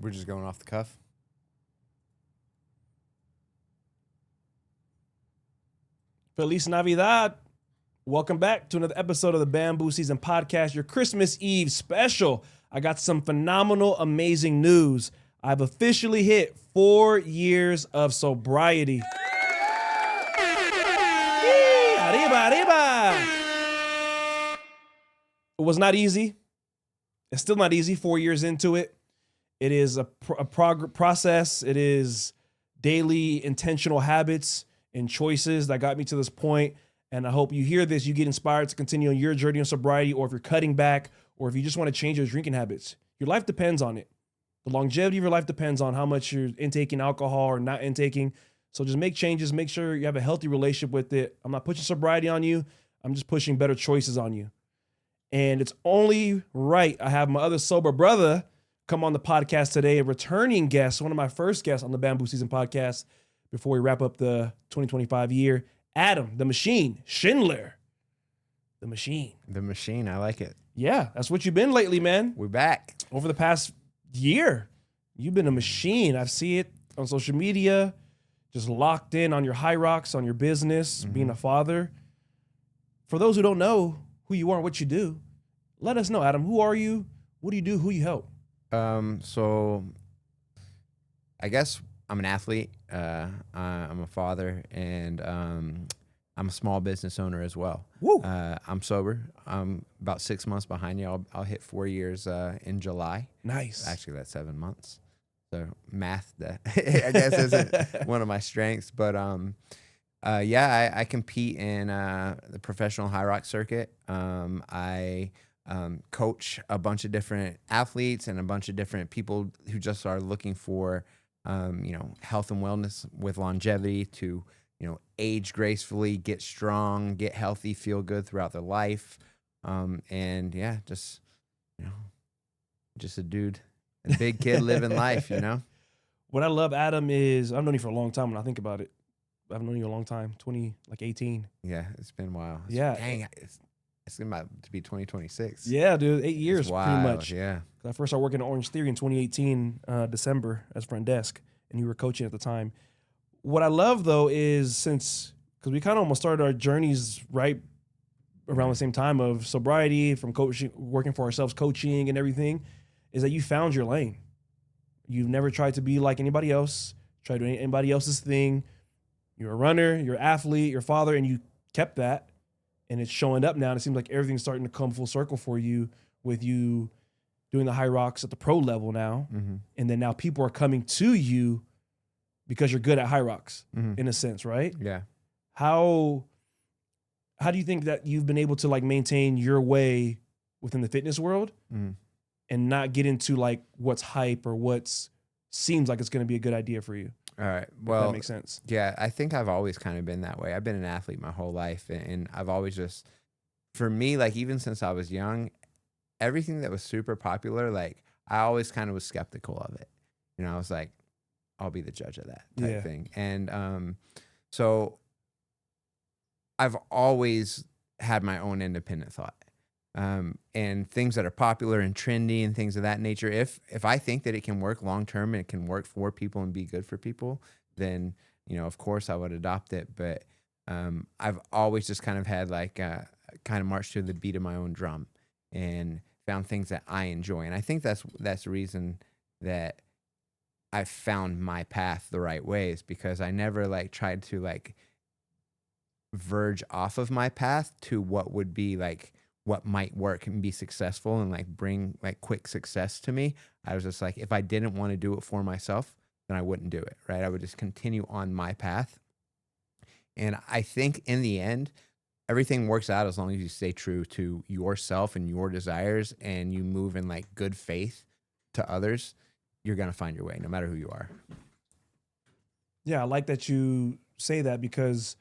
We're just going off the cuff. Feliz Navidad. Welcome back to another episode of the Bamboo SZN Podcast, your Christmas Eve special. I got some phenomenal, amazing news. I've officially hit 4 years of sobriety. Arriba, arriba. It was not easy. It's still not easy 4 years into it. It is a process. It is daily intentional habits and choices that got me to this point. And I hope you hear this, you get inspired to continue on your journey on sobriety, or if you're cutting back, or if you just want to change your drinking habits. Your life depends on it. The longevity of your life depends on how much you're intaking alcohol or not intaking. So just make changes, make sure you have a healthy relationship with it. I'm not pushing sobriety on you. I'm just pushing better choices on you. And it's only right I have my other sober brother come on the podcast today, a returning guest, one of my first guests on the Bamboo SZN Podcast before we wrap up the 2025 year. Adam, the machine, Schindler, the machine. The machine, I like it. Yeah, that's what you've been lately, man. We're back. Over the past year, you've been a machine. I see it on social media, just locked in on your HYROX, on your business, being a father. For those who don't know who you are and what you do, let us know, Adam. Who are you? What do you do? Who you help? So I guess I'm an athlete. I'm a father, and I'm a small business owner as well. Woo. I'm sober. I'm about 6 months behind you. I'll hit 4 years in July. Nice. Actually, that's 7 months. So math, that I guess isn't one of my strengths. But yeah, I compete in the professional HYROX circuit. I coach a bunch of different athletes and a bunch of different people who just are looking for health and wellness with longevity to, age gracefully, get strong, get healthy, feel good throughout their life. And yeah, just a dude, a big kid living life, What I love, Adam, is I've known you for a long time when I think about it. I've known you a long time, 18. Yeah, it's been a while. Yeah. It's about to be 2026. Yeah, dude, 8 years pretty much. Yeah. I first started working at Orange Theory in 2018, December, as front desk, and you were coaching at the time. What I love, though, is because we kind of almost started our journeys right around the same time of sobriety, from coaching, working for ourselves, coaching and everything, is that you found your lane. You've never tried to be like anybody else, try doing anybody else's thing. You're a runner, you're an athlete, you're a father, and you kept that. And it's showing up now, and it seems like everything's starting to come full circle for you with you doing the HYROX at the pro level now. Mm-hmm. And then now people are coming to you because you're good at HYROX, in a sense, right? Yeah. How do you think that you've been able to maintain your way within the fitness world and not get into what's hype or what's seems like it's going to be a good idea for you? All right. Well, that makes sense. Yeah, I think I've always kind of been that way. I've been an athlete my whole life, and I've always just, for me, even since I was young, everything that was super popular, I always kind of was skeptical of it. I was like, I'll be the judge of that type thing. And so I've always had my own independent thought. And things that are popular and trendy and things of that nature, if I think that it can work long term and it can work for people and be good for people, then of course I would adopt it. But I've always just kind of had kind of marched to the beat of my own drum and found things that I enjoy. And I think that's the reason that I found my path the right way, is because I never tried to verge off of my path to what would be what might work and be successful and bring quick success to me. I was just if I didn't want to do it for myself, then I wouldn't do it, right? I would just continue on my path. And I think in the end, everything works out as long as you stay true to yourself and your desires, and you move in good faith to others. You're going to find your way no matter who you are. Yeah, I like that you say that, because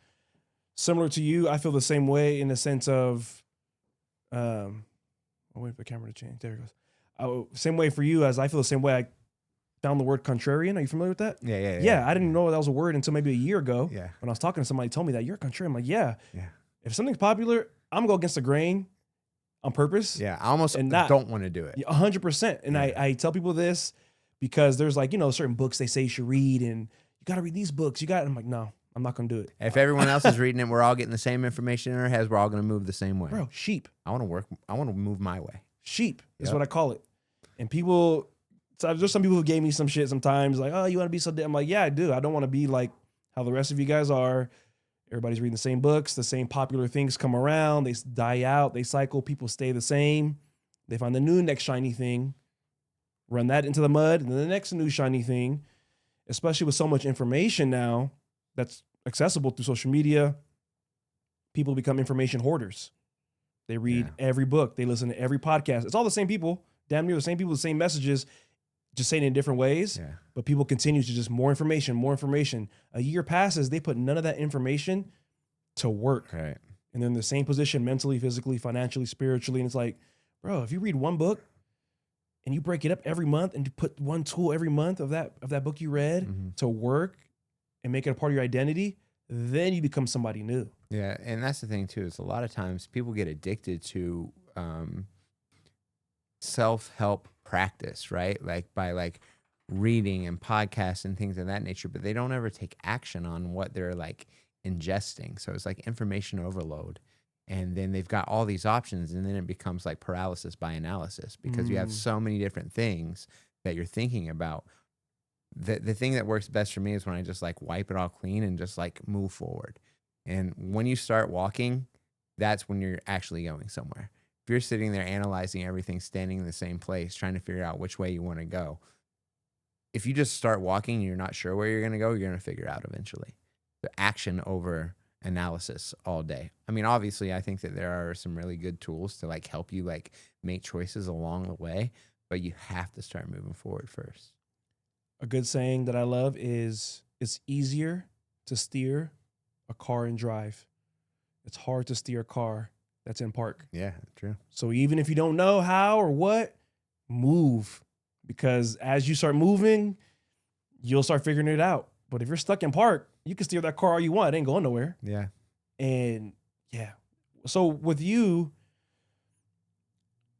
similar to you, I feel the same way in the sense of, I'll wait for the camera to change. There it goes. Same way for you, as I feel the same way. I found the word contrarian. Are you familiar with that? Yeah. I didn't know that was a word until maybe a year ago. Yeah. When I was talking to somebody, told me that you're a contrarian. I'm like, yeah. Yeah. If something's popular, I'm gonna go against the grain on purpose. Yeah. I almost don't want to do it. 100%. And I tell people this because there's like, certain books they say you should read and you got to read these books. I'm like, no, I'm not going to do it. If everyone else is reading it, we're all getting the same information in our heads. We're all going to move the same way. Bro, sheep. I want to move my way. Sheep is Yep. what I call it. And people, so there's some people who gave me some shit sometimes like, oh, you want to be so, I'm like, yeah, I do. I don't want to be like how the rest of you guys are. Everybody's reading the same books. The same popular things come around. They die out. They cycle. People stay the same. They find the new next shiny thing, run that into the mud, and then the next new shiny thing, especially with so much information now that's accessible through social media. People become information hoarders. They read every book. They listen to every podcast. It's all the same people, damn near the same people, the same messages, just saying it in different ways. Yeah. But people continue to just more information, more information. A year passes, they put none of that information to work. Right. And they're in the same position mentally, physically, financially, spiritually. And it's like, bro, if you read one book and you break it up every month and you put one tool every month of that book you read to work and make it a part of your identity, then you become somebody new. Yeah, and that's the thing too, is a lot of times people get addicted to self-help practice, right? Like by like reading and podcasts and things of that nature, but they don't ever take action on what they're like ingesting. So it's like information overload. And then they've got all these options, and then it becomes like paralysis by analysis because you have so many different things that you're thinking about. The thing that works best for me is when I just like wipe it all clean and just like move forward. And when you start walking, that's when you're actually going somewhere. If you're sitting there analyzing everything, standing in the same place, trying to figure out which way you want to go, if you just start walking and you're not sure where you're going to go, you're going to figure it out eventually. The action over analysis all day. I mean, obviously, I think that there are some really good tools to like help you like make choices along the way, but you have to start moving forward first. A good saying that I love is it's easier to steer a car and drive. It's hard to steer a car that's in park. Yeah, true. So even if you don't know how or what, move. Because as you start moving, you'll start figuring it out. But if you're stuck in park, you can steer that car all you want. It ain't going nowhere. Yeah. And yeah. So with you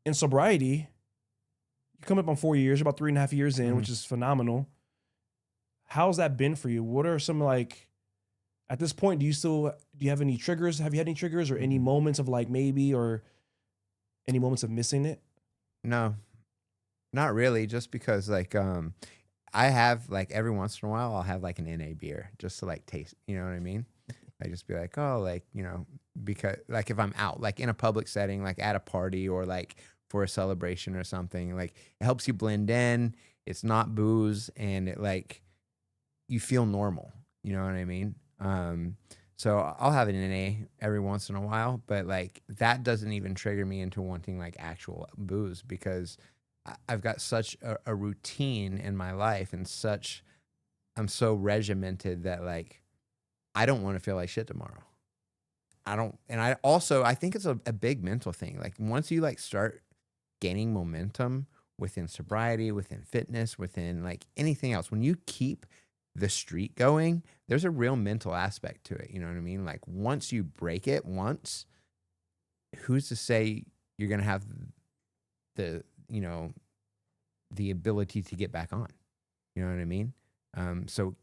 in sobriety, you come up on 4 years, about 3.5 years in, which is phenomenal. How's that been for you? What are some like, at this point, do you have any triggers? Have you had any triggers or any moments of like maybe, or any moments of missing it? No, not really. Just because like, I have like every once in a while, I'll have like an NA beer just to like taste, you know what I mean? I just be like, oh, like, you know, because like if I'm out, like in a public setting, like at a party or like for a celebration or something, like it helps you blend in. It's not booze and it like, you feel normal, you know what I mean? So I'll have an NA every once in a while, but like that doesn't even trigger me into wanting like actual booze because I've got such a routine in my life and I'm so regimented that like, I don't want to feel like shit tomorrow. I think it's a big mental thing. Like once you like start gaining momentum within sobriety, within fitness, within like anything else, when you keep the streak going, there's a real mental aspect to it. You know what I mean? Like once you break it once, who's to say you're going to have the ability to get back on, you know what I mean? So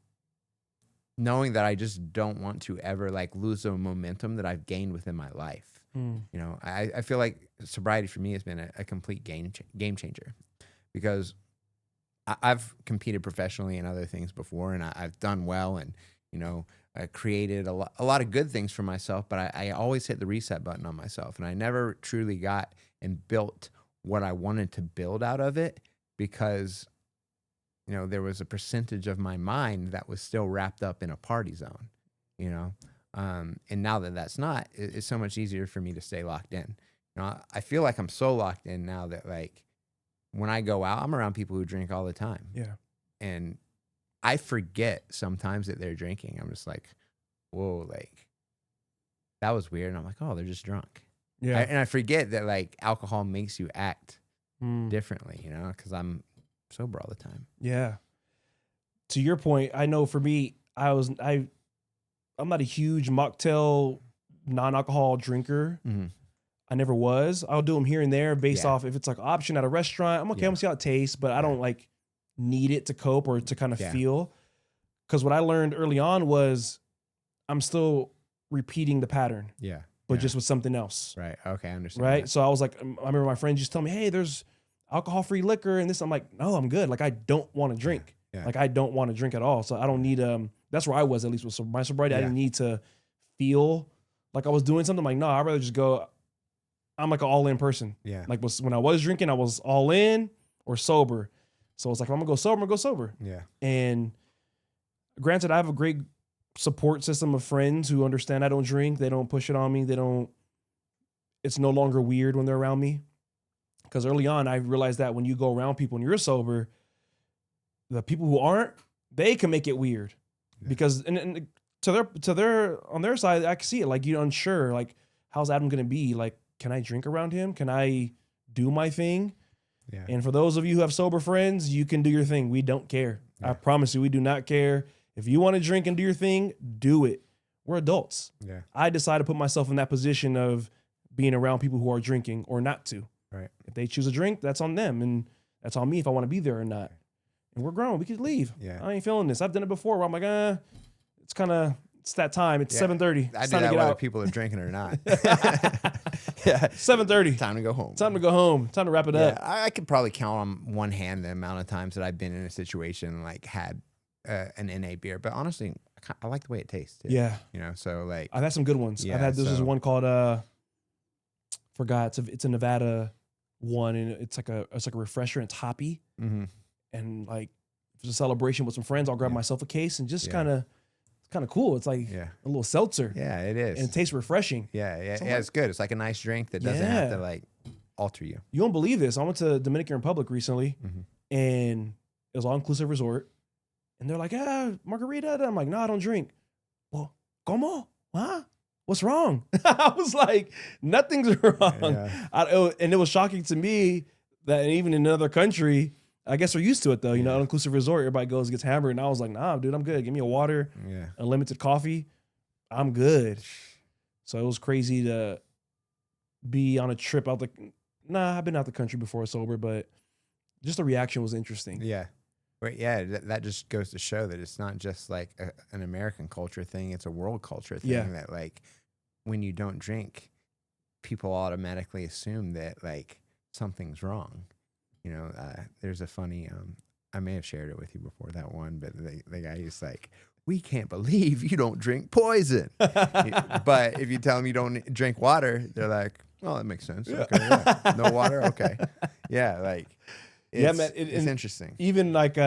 knowing that I just don't want to ever like lose the momentum that I've gained within my life. You know, I feel like sobriety for me has been a complete game changer because I've competed professionally in other things before and I've done well and, you know, I created a lot of good things for myself, but I always hit the reset button on myself and I never truly got and built what I wanted to build out of it because, you know, there was a percentage of my mind that was still wrapped up in a party zone, you know? And now that that's not, it's so much easier for me to stay locked in. You know, I feel like I'm so locked in now that like when I go out, I'm around people who drink all the time. Yeah. And I forget sometimes that they're drinking. I'm just like, whoa, like that was weird. And I'm like, oh, they're just drunk. Yeah. And I forget that like alcohol makes you act differently, you know, because I'm sober all the time. Yeah. To your point, I know for me, I'm not a huge mocktail non-alcohol drinker. I never was. I'll do them here and there based off if it's like an option at a restaurant. I'm okay. I'm gonna see how it tastes, but I don't like need it to cope or to kind of Yeah. feel. Because what I learned early on was I'm still repeating the pattern, Yeah. but Yeah. just with something else. Right. Okay. I understand. Right. that. So I was like, I remember my friend just telling me, hey, there's alcohol-free liquor and this. I'm like, no, I'm good. Like, I don't want to drink. Yeah. Like, I don't want to drink at all. So I don't need, that's where I was, at least with my sobriety. I Yeah. didn't need to feel like I was doing something. I'm like, no, I'd rather just go. I'm like an all-in person. Yeah. Like when I was drinking, I was all in or sober. So it's like, if I'm gonna go sober, I'm gonna go sober. Yeah. And granted, I have a great support system of friends who understand I don't drink. They don't push it on me. It's no longer weird when they're around me. Because early on, I realized that when you go around people and you're sober, the people who aren't, they can make it weird. Yeah. Because and on their side, I can see it. Like, you're unsure. Like, how's Adam gonna be? Like, can I drink around him? Can I do my thing? Yeah. And for those of you who have sober friends, you can do your thing. We don't care. Yeah. I promise you, we do not care. If you want to drink and do your thing, do it. We're adults. Yeah. I decided to put myself in that position of being around people who are drinking or not to. Right. If they choose a drink, that's on them. And that's on me if I want to be there or not. And we're grown. We could leave. Yeah. I ain't feeling this. I've done it before where I'm like, it's that time. It's Yeah. 7:30. I It's do time to that get whether out. people are drinking or not. Yeah. 7:30. Time to go home. Time to go home. Time to wrap it Yeah, up. I could probably count on one hand the amount of times that I've been in a situation like had an NA beer, but honestly, I like the way it tastes. Too, Yeah. you know. So like, I've had some good ones. Yeah, I've had this is so- one called forgot it's a Nevada one, and it's like a refresher and it's hoppy, mhm. and like if it's a celebration with some friends, I'll grab Yeah. myself a case and just Yeah. kind of cool. It's like Yeah, a little seltzer, yeah, it is. and it tastes refreshing. yeah, So yeah, like- it's good. It's like a nice drink that doesn't have to Yeah. like alter you. You won't believe this. I went to Dominican Republic recently, Mhm. and it was all inclusive resort, and they're like, margarita. And I'm like, no, I don't drink. Well, como? Huh? What's wrong? I was like, nothing's wrong. Yeah. And it was shocking to me that even in another country, I guess they're used to it though. You know, Yeah. inclusive resort, everybody goes and gets hammered. And I was like, nah, dude, I'm good. Give me a water, Yeah. unlimited coffee. I'm good. So it was crazy to be on a trip out I've been out the country before sober, but just the reaction was interesting. Yeah. But yeah, that just goes to show that it's not just like an American culture thing. It's a world culture thing. Yeah. That like when you don't drink, people automatically assume that like something's wrong. You know, there's a funny, I may have shared it with you before, that one, but the guy is like, we can't believe you don't drink poison. But if you tell them you don't drink water, they're like, oh, that makes sense. Yeah. Okay, yeah. No water? Okay. Yeah, like, Yeah, it's, man, it's interesting. Even like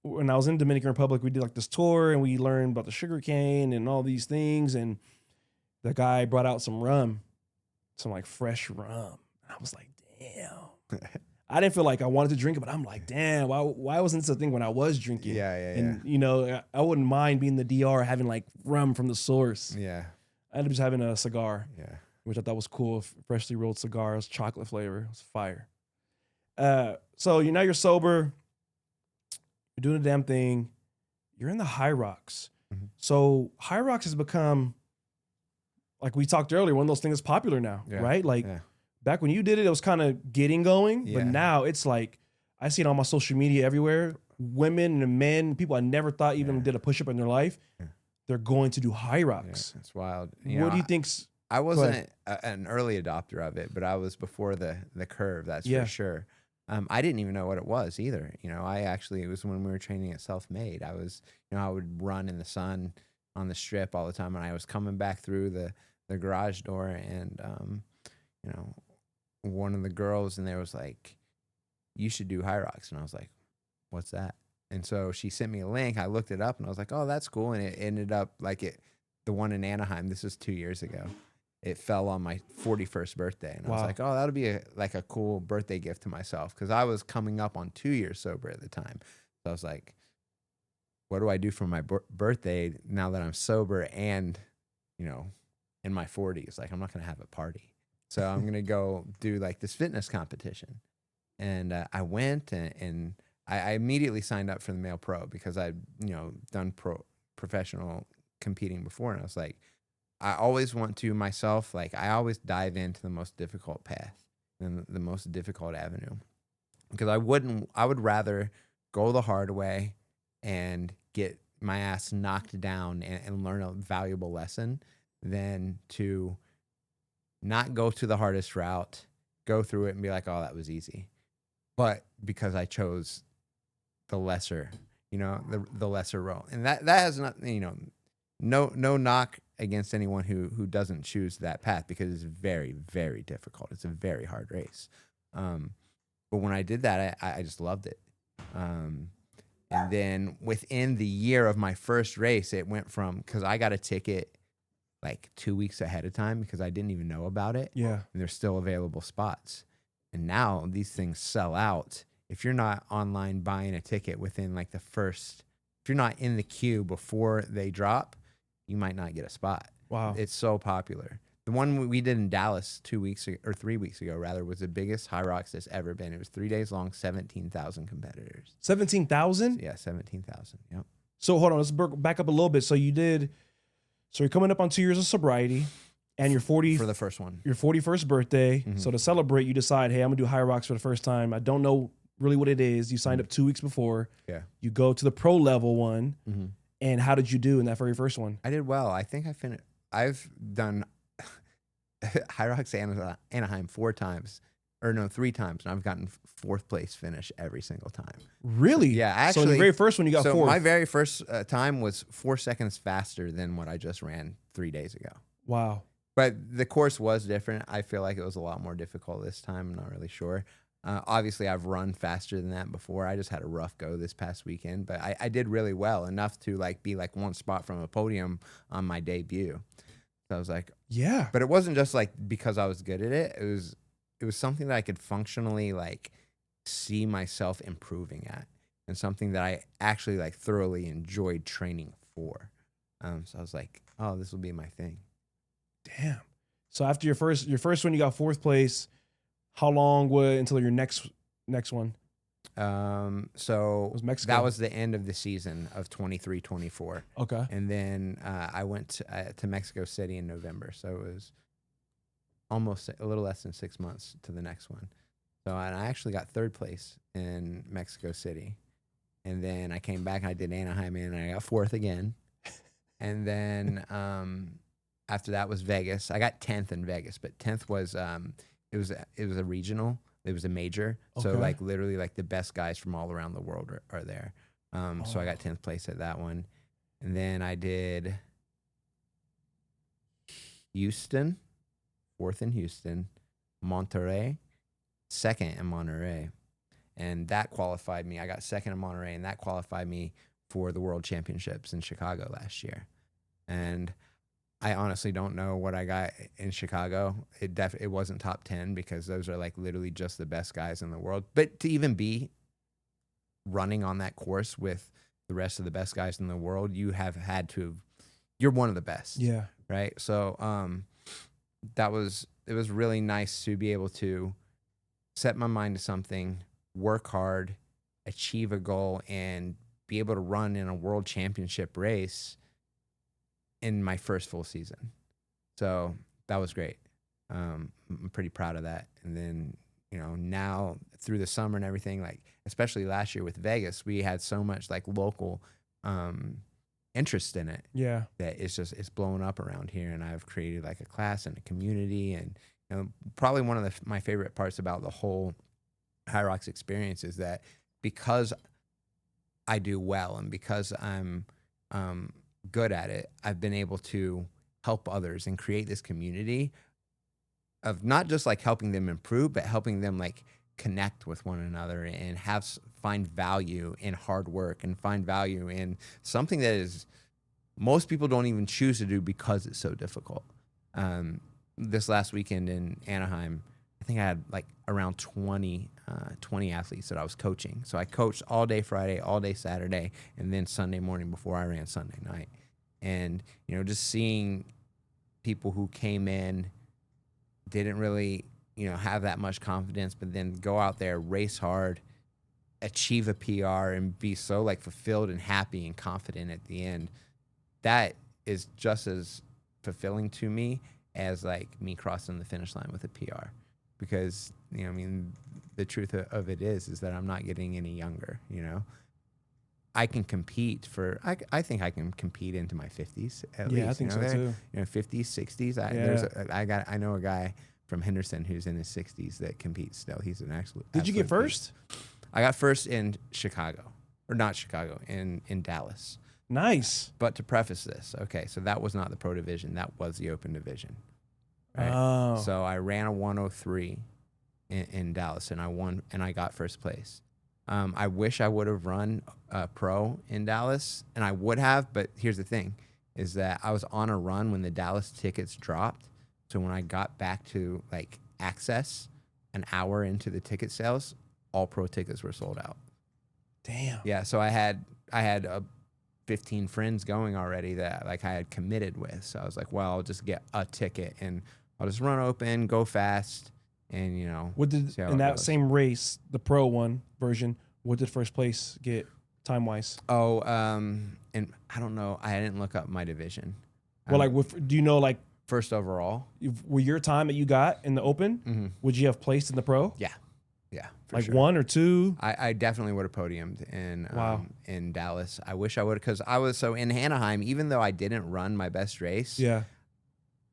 when I was in Dominican Republic, we did like this tour and we learned about the sugar cane and all these things. And the guy brought out some rum, some like fresh rum. I was like, damn. I didn't feel like I wanted to drink it, but I'm like, damn, why wasn't this a thing when I was drinking? Yeah. And, you know, I wouldn't mind being the DR having like rum from the source. Yeah. I ended up just having a cigar, Yeah. which I thought was cool. Freshly rolled cigar. It was chocolate flavor. It was fire. So now you're sober. You're doing the damn thing. You're in the HYROX. Mhm. So HYROX has become, like we talked earlier, one of those things that's popular now, Yeah. right? Like Yeah. back when you did it, it was kind of getting going. Yeah. But now it's like, I see it on my social media everywhere. Women and men, people I never thought even Yeah. did a push-up in their life, Yeah. they're going to do Yeah, HYROX. it's wild. What do you think's I ahead. wasn't an early adopter of it, but I was before the curve. That's Yeah. for sure. I didn't even know what it was either. You know, it was when we were training at Self-Made. I would run in the sun on the strip all the time, and I was coming back through the garage door, and you know, one of the girls in there was like, "You should do HYROX," and I was like, "What's that?" And so she sent me a link. I looked it up, and I was like, "Oh, that's cool." And it ended up like the one in Anaheim. This was 2 years ago. It fell on my 41st birthday. And I was Wow. like, oh, that'll be a cool birthday gift to myself. Because I was coming up on 2 years sober at the time. So I was like, what do I do for my birthday now that I'm sober and, you know, in my 40s? Like, I'm not going to have a party. So I'm going to go do like this fitness competition. And I went and I immediately signed up for the Male Pro because I'd, you know, done professional competing before. And I was like, I always want to myself, like I always dive into the most difficult path and the most difficult avenue, because I would rather go the hard way and get my ass knocked down and learn a valuable lesson than to not go to the hardest route, go through it and be like, oh, that was easy. But because I chose the lesser, the lesser role. And that has not, no knock against anyone who doesn't choose that path, because it's very, very difficult. It's a very hard race. But when I did that, I just loved it. And then within the year of my first race, it went from, because I got a ticket like 2 weeks ahead of time because I didn't even know about it. Yeah. And there's still available spots. And now these things sell out. If you're not online buying a ticket within like if you're not in the queue before they drop, you might not get a spot. Wow. It's so popular. The one we did in Dallas 3 weeks ago, was the biggest HYROX that's ever been. It was 3 days long, 17,000 competitors. 17,000? Yeah, 17,000. Yep. So hold on, let's back up a little bit. So you're coming up on 2 years of sobriety, and you're 40 for the first one. Your 41st birthday. Mm-hmm. So to celebrate, you decide, hey, I'm gonna do HYROX for the first time. I don't know really what it is. You signed up 2 weeks before. Yeah. You go to the pro level one. Mm-hmm. And how did you do in that very first one? I did well. I think I finished. I've done HYROX Anaheim 3 times, and I've gotten 4th place finish every single time. Really? Yeah, actually. So the very first one you got 4th. My very first time was 4 seconds faster than what I just ran 3 days ago. Wow. But the course was different. I feel like it was a lot more difficult this time. I'm not really sure. Obviously, I've run faster than that before. I just had a rough go this past weekend, but I did really well, enough to be one spot from a podium on my debut. So I was like, yeah. But it wasn't just because I was good at it. It was something that I could functionally see myself improving at, and something that I actually thoroughly enjoyed training for. So I was like, oh, this will be my thing. Damn. So after your first one, you got 4th place. How long until your next one? So it was Mexico. That was the end of the season of 23-24. Okay. And then I went to Mexico City in November. So it was almost a little less than 6 months to the next one. So and I actually got 3rd place in Mexico City. And then I came back and I did Anaheim, and I got 4th again. And then after that was Vegas. I got 10th in Vegas, but 10th was it was a regional. It was a major. Okay. So literally the best guys from all around the world are there. So I got 10th place at that one. And then I did Houston, 4th in Houston, Monterrey, 2nd in Monterrey. And that qualified me. I got 2nd in Monterrey, and that qualified me for the World Championships in Chicago last year. And I honestly don't know what I got in Chicago. It wasn't top 10, because those are literally just the best guys in the world. But to even be running on that course with the rest of the best guys in the world, you're one of the best. Yeah. Right. So it was really nice to be able to set my mind to something, work hard, achieve a goal, and be able to run in a world championship race in my first full season. So that was great. I'm pretty proud of that. And then, now through the summer and everything, especially last year with Vegas, we had so much local interest in it. Yeah. That it's blowing up around here. And I've created a class and a community. And probably one of my favorite parts about the whole HYROX experience is that because I do well and because I'm good at it, I've been able to help others and create this community of not just helping them improve, but helping them connect with one another and find value in hard work and find value in something that is most people don't even choose to do because it's so difficult. This last weekend in Anaheim, I think I had around 20 athletes that I was coaching. So I coached all day Friday, all day Saturday, and then Sunday morning before I ran Sunday night. And, just seeing people who came in, didn't really, have that much confidence, but then go out there, race hard, achieve a PR, and be so fulfilled and happy and confident at the end. That is just as fulfilling to me as me crossing the finish line with a PR. Because, the truth of it is that I'm not getting any younger, I can compete for. I think I can compete into my 50s at least. I think so There, too. 50s, 60s. I know a guy from Henderson who's in his 60s that competes still. He's an absolute. Did you get absolute first? beast. I got first in Chicago, or not Chicago, in Dallas. Nice. But to preface this, okay, so that was not the pro division. That was the open division. Right? Oh. So I ran a 103 in Dallas, and I won, and I got first place. I wish I would have run pro in Dallas, and I would have, but here's the thing, is that I was on a run when the Dallas tickets dropped. So when I got back to like access an hour into the ticket sales, all pro tickets were sold out. Damn. Yeah, so I had 15 friends going already that like I had committed with. So I was like, well, I'll just get a ticket and I'll just run open, go fast, and What did see how in it that goes. same race, the pro one version? What did first place get time wise? Oh, and I don't know. I didn't look up my division. Well, like, do you know, like, First overall? were your time that you got in the open? Mm-hmm. Would you have placed in the pro? Yeah, for Like sure. 1 or 2? I definitely would have podiumed Wow. in Dallas. I wish I would, because I was so in Anaheim. Even though I didn't run my best race, Yeah.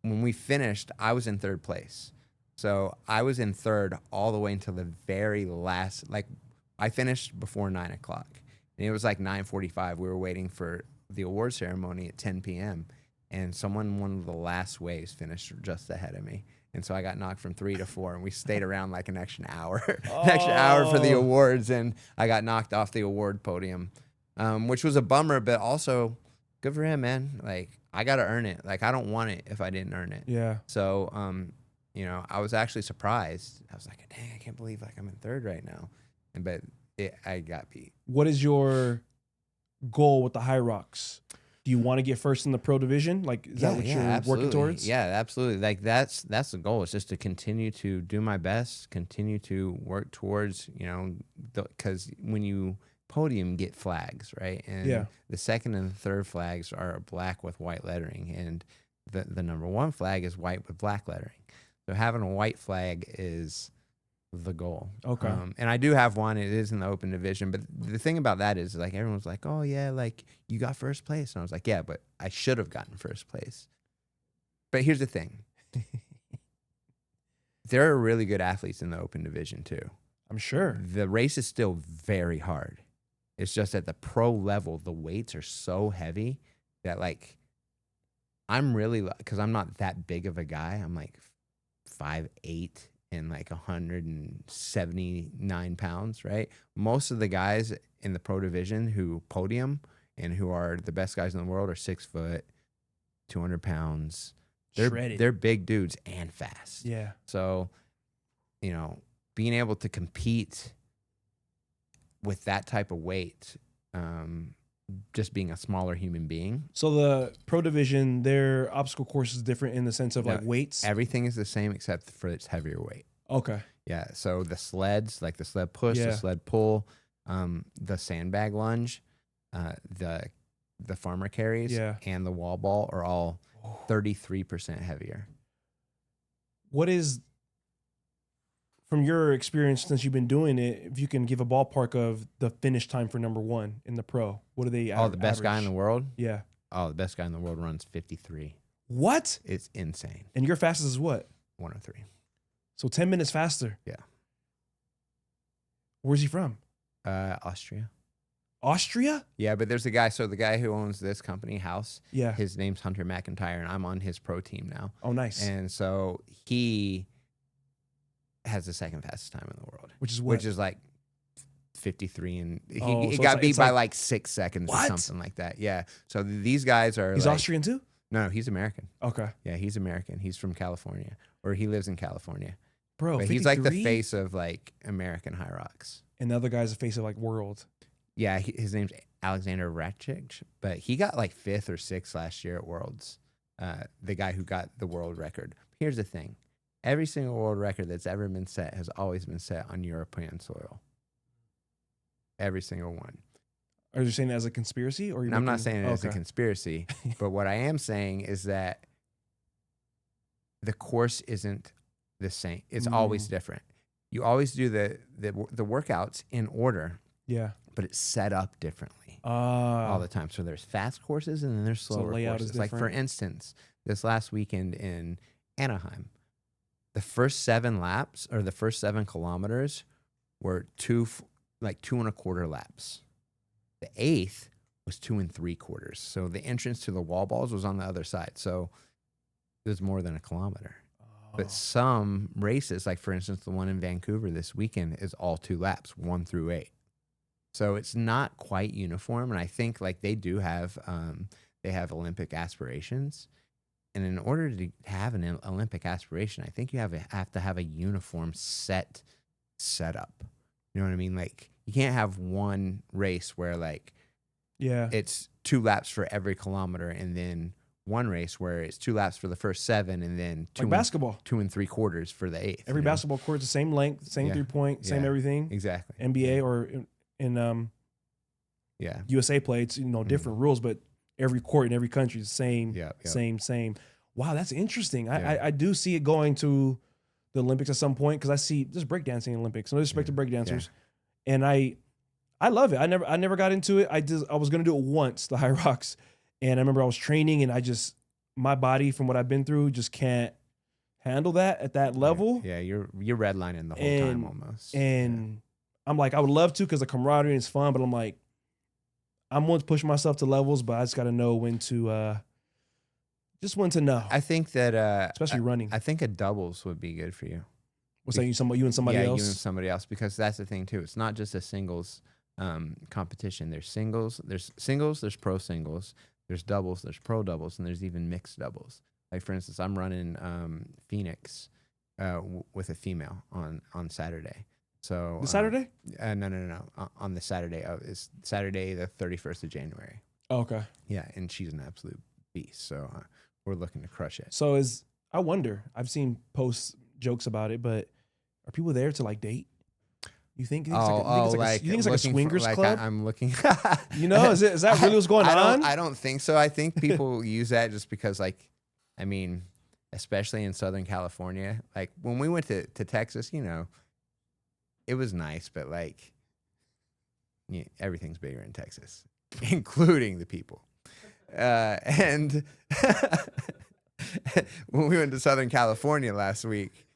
when we finished, I was in third place. So I was in third all the way until the very last. Like, I finished before 9 o'clock, and it was like 9:45. We were waiting for the award ceremony at 10 p.m. And one of the last waves finished just ahead of me. And so I got knocked from 3 to 4, and we stayed around like an extra hour, for the awards. And I got knocked off the award podium, which was a bummer, but also good for him, man. Like, I got to earn it. Like, I don't want it if I didn't earn it. Yeah. So, I was actually surprised. I was like, dang, I can't believe like I'm in third right now. But I got beat. What is your goal with the HYROX? Do you want to get first in the pro division? Like, is that what you're absolutely. working towards? Yeah, absolutely. Like that's the goal. It's just to continue to do my best, continue to work towards, because when you podium, get flags, right? And the second and the third flags are black with white lettering, and the number one flag is white with black lettering. So having a white flag is the goal. Okay. And I do have one. It is in the open division. But the thing about that is, like, everyone's like, oh, yeah, like, you got first place. And I was like, yeah, but I should have gotten first place. But here's the thing. There are really good athletes in the open division, too. I'm sure. The race is still very hard. It's just at the pro level, the weights are so heavy that, like, I'm really, because I'm not that big of a guy. I'm like 5'8", and like 179 pounds, right? Most of the guys in the pro division who podium and who are the best guys in the world are 6 foot, 200 pounds. Shredded. They're big dudes and fast. Yeah. So, being able to compete with that type of weight, just being a smaller human being. So the pro division, their obstacle course is different in the sense of like weights. Everything is the same except for its heavier weight. Okay. Yeah. So the sleds, like the sled push, the Yeah. sled pull, the sandbag lunge, the farmer carries, Yeah. and the wall ball are all 33% heavier. What is, from your experience since you've been doing it, if you can give a ballpark of the finish time for number one in the pro, what do they The best guy in the world? Yeah. Oh, the best guy in the world runs 53. What? It's insane. And your fastest is what? 103. So 10 minutes faster. Yeah. Where's he from? Austria. Austria? Yeah, but there's a guy. So the guy who owns this company, House, Yeah. his name's Hunter McIntyre, and I'm on his pro team now. Oh, nice. And so he has the second fastest time in the world, Which is what? which is like 53, and he so got it's beat by like- like 6 seconds What? or something like that. Yeah. So these guys are. He's like, Austrian too? No, he's American. Okay. Yeah, he's American. He's from California, or he lives in California. Bro, But 53? he's like the face of like American HYROX. And the other guy's the face of like world. Yeah, his name's Alexander Ratchik, but he got like 5th or 6th last year at Worlds. The guy who got the world record. Here's the thing. Every single world record that's ever been set has always been set on European soil. Every single one. Are you saying that as a conspiracy? Or And I'm not saying it as a conspiracy, but what I am saying is that the course isn't the same. It's always different. You always do the workouts in order. Yeah. but it's set up differently all all the time. So there's fast courses and then there's slower layout courses. is Like, for different. instance, this last weekend in Anaheim, the first 7 laps or the first 7 kilometers were 2.25 laps. The 8th was 2 3/4. So the entrance to the wall balls was on the other side. So it was more than a kilometer. But some races, like for instance, the one in Vancouver this weekend is all 2 laps, 1 through 8. So it's not quite uniform. And I think like they do have, they have Olympic aspirations. And in order to have an Olympic aspiration, I think you have to have a uniform setup. You know what I mean? Like you can't have one race where like it's 2 laps for every kilometer, and then one race where it's 2 laps for the first 7, and then like basketball, 2 3/4 for the 8th. Every basketball court's the same length, same 3-point, same everything. Exactly. NBA or in USA play, it's different rules, but every court in every country is the same. Same. Wow, that's interesting. I do see it going to the Olympics at some point because I see there's breakdancing Olympics. No disrespect to breakdancers, and I love it. I never got into it. I was gonna do it once, the HYROX, and I remember I was training and my body from what I've been through just can't handle that at that level. Yeah, you're redlining the whole time almost. And I'm like, I would love to because the camaraderie is fun, but I'm like, I'm willing to push myself to levels, but I just got to know when to know. I think that especially running. I think a doubles would be good for you. What's that? You and somebody else? You and somebody else, because that's the thing too. It's not just a singles competition. There's singles, there's pro singles, there's doubles, there's pro doubles, and there's even mixed doubles. Like for instance, I'm running Phoenix with a female on Saturday. So the Saturday? No. On the Saturday it's Saturday the 31st of January. Oh, okay. Yeah, and she's an absolute beast. So we're looking to crush it. So I wonder. I've seen posts, jokes about it, but are people there to like date? You think? You think it's like a swingers club? I'm looking. Is that really what's going on? I don't think so. I think people use that just because, like, I mean, especially in Southern California, like when we went to Texas, it was nice, but like, everything's bigger in Texas, including the people. And when we went to Southern California last week,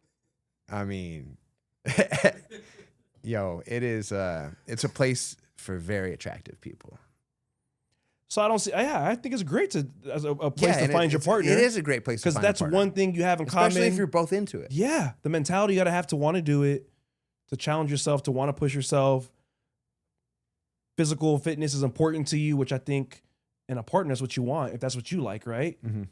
I mean, it's a place for very attractive people. So I don't see. Yeah, I think it's great as a place to find your partner. It is a great place to find because that's one thing you have in common, especially if you're both into it. Yeah, the mentality you got to have to want to do it, to challenge yourself, to want to push yourself. Physical fitness is important to you, which I think in a partner is what you want, if that's what you like, right? Mm-hmm.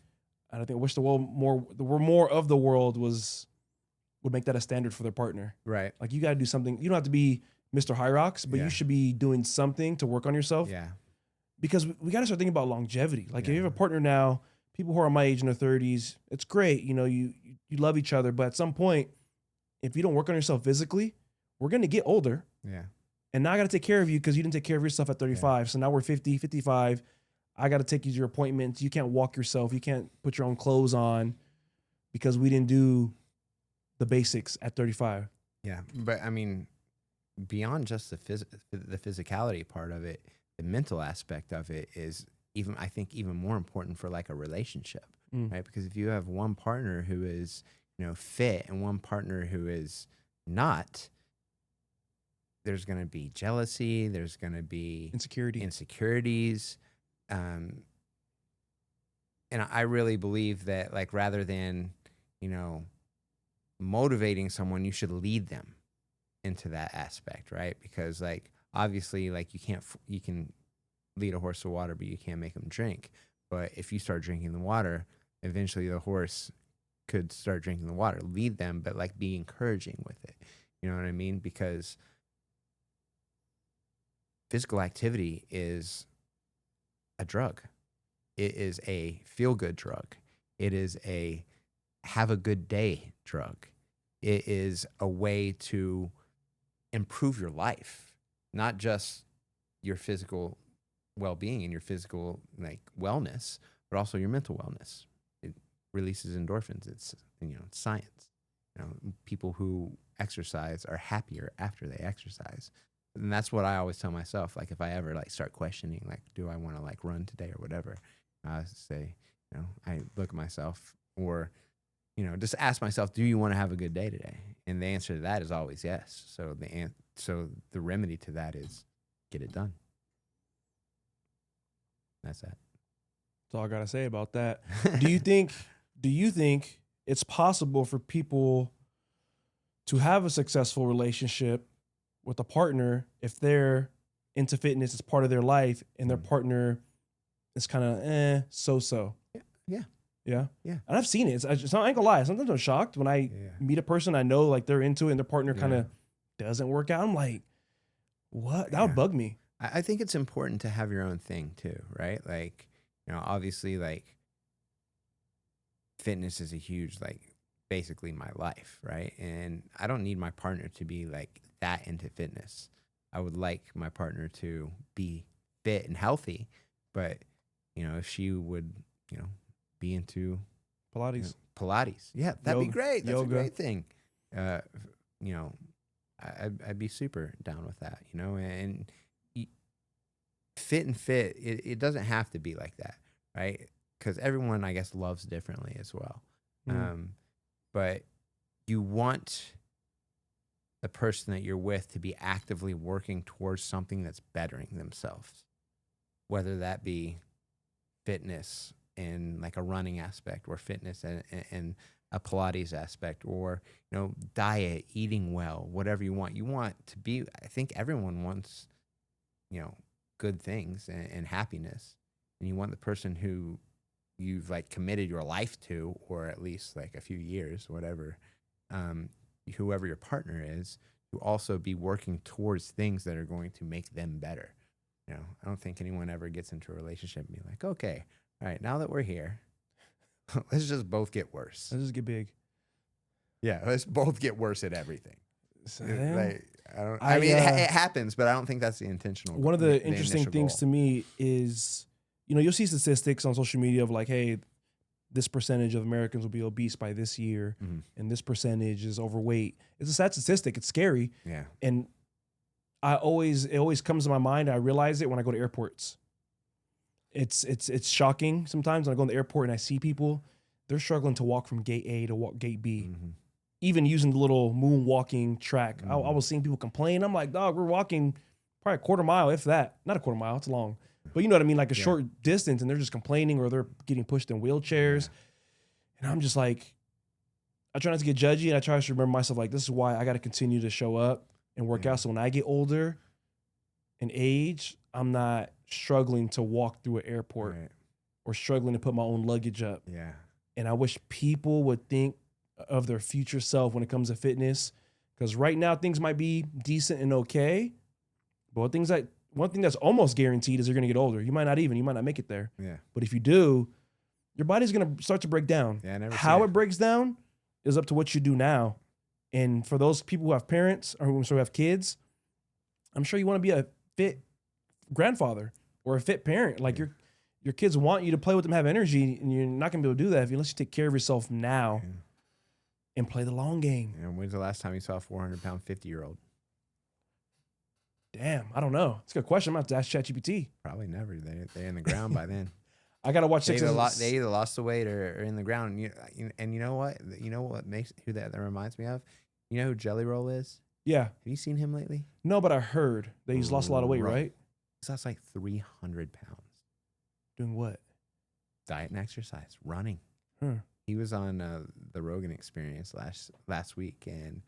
And I think I wish the more of the world would make that a standard for their partner. Right. Like you got to do something. You don't have to be Mr. HYROX, but you should be doing something to work on yourself. Yeah. Because we got to start thinking about longevity. Like if you have a partner now, people who are my age in their 30s, it's great. You love each other, but at some point, if you don't work on yourself physically, we're going to get older. Yeah. And now I got to take care of you because you didn't take care of yourself at 35. Yeah. So now we're 50, 55. I got to take you to your appointments. You can't walk yourself. You can't put your own clothes on because we didn't do the basics at 35. Yeah. But I mean, beyond just the physicality part of it, the mental aspect of it is I think even more important for like a relationship, right? Because if you have one partner who is, fit and one partner who is not, there's going to be jealousy. There's going to be insecurities. And I really believe that, like, rather than, motivating someone, you should lead them into that aspect, right? Because, like, obviously, like, you can lead a horse to water, but you can't make him drink. But if you start drinking the water, eventually the horse could start drinking the water. Lead them, but, like, be encouraging with it. You know what I mean? Because physical activity is a drug. It is a feel-good drug. It is a have a good day drug. It is a way to improve your life, not just your physical well-being and your physical like wellness, but also your mental wellness. It releases endorphins. It's it's science. People who exercise are happier after they exercise. And that's what I always tell myself. Like if I ever like start questioning, like, do I want to like run today or whatever? I say, I look at myself, or, just ask myself, do you want to have a good day today? And the answer to that is always yes. So the remedy to that is get it done. That's that. That's all I gotta say about that. Do you think it's possible for people to have a successful relationship with a partner if they're into fitness as part of their life and their partner is kind of so-so? Yeah. Yeah. And I've seen it. I ain't gonna lie. Sometimes I'm shocked when I meet a person I know, like they're into it and their partner kind of doesn't work out. I'm like, what? That would bug me. I think it's important to have your own thing too, right? Like, obviously, like, fitness is a huge, like, basically my life, right? And I don't need my partner to be like that into fitness. I would like my partner to be fit and healthy, but if she would, be into Pilates. Pilates, yeah, that'd be great. That's yoga. a great thing. I'd be super down with that, and fit, it doesn't have to be like that, right? Because everyone, I guess, loves differently as well. But you want the person that you're with to be actively working towards something that's bettering themselves, whether that be fitness in like a running aspect, or fitness and a Pilates aspect, or diet, eating well, whatever you want. You want to be. I think everyone wants good things and happiness, and you want the person who you've like committed your life to, or at least like a few years, whatever, whoever your partner is, to also be working towards things that are going to make them better. I don't think anyone ever gets into a relationship and be like, okay, all right, now that we're here, let's just both get worse. Let's just get big. Yeah, let's both get worse at everything. Like, it happens, but I don't think that's the intentional. One of the interesting things to me is, you'll see statistics on social media of like, hey, this percentage of Americans will be obese by this year, and this percentage is overweight. It's a sad statistic. It's scary. Yeah. And it always comes to my mind. I realize it when I go to airports. It's shocking sometimes when I go in the airport and I see people, they're struggling to walk from gate A to gate B. Even using the little moonwalking track. I was seeing people complain. I'm like, dog, we're walking probably a quarter mile, if that. Not a quarter mile, it's long. But you know what I mean? Like a short distance, and they're just complaining, or they're getting pushed in wheelchairs. And I'm just like, I try not to get judgy, and I try to remember myself, like, this is why I got to continue to show up and work out. So when I get older and age, I'm not struggling to walk through an airport or struggling to put my own luggage up. Yeah. And I wish people would think of their future self when it comes to fitness, because right now things might be decent and okay, but one thing that's almost guaranteed is you're going to get older. You might not make it there. Yeah. But if you do, your body's going to start to break down. Yeah, how it breaks down is up to what you do now. And for those people who have parents or who have kids, I'm sure you want to be a fit grandfather or a fit parent. Like your kids want you to play with them, have energy, and you're not going to be able to do that unless you take care of yourself now and play the long game. And when's the last time you saw a 400-pound 50-year-old? Damn, I don't know. It's a good question. I'm going to have to ask ChatGPT. Probably never. They're in the ground by then. I got to watch They either lost the weight or are in the ground. And you know what? Who that reminds me of? You know who Jelly Roll is? Yeah. Have you seen him lately? No, but I heard that he's lost a lot of weight, right? He's lost like 300 pounds. Doing what? Diet and exercise, running. Huh. He was on the Rogan Experience last week, and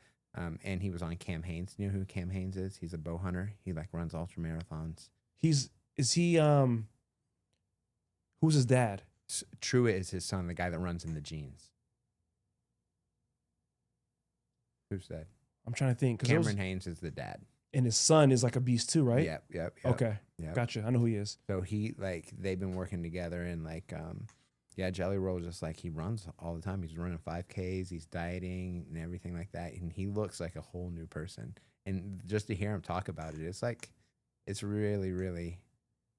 he was on Cam Hanes. You know who Cam Hanes is? He's a bow hunter. He like runs ultra marathons. Who's his dad? Truett is his son, the guy that runs in the jeans. Who's that? I'm trying to think. Cameron Hanes is the dad. And his son is like a beast too, right? Yep. Okay. Yep. Gotcha. I know who he is. So they've been working together, and Jelly Roll, just like, he runs all the time. He's running 5Ks, he's dieting and everything like that. And he looks like a whole new person. And just to hear him talk about it, it's really, really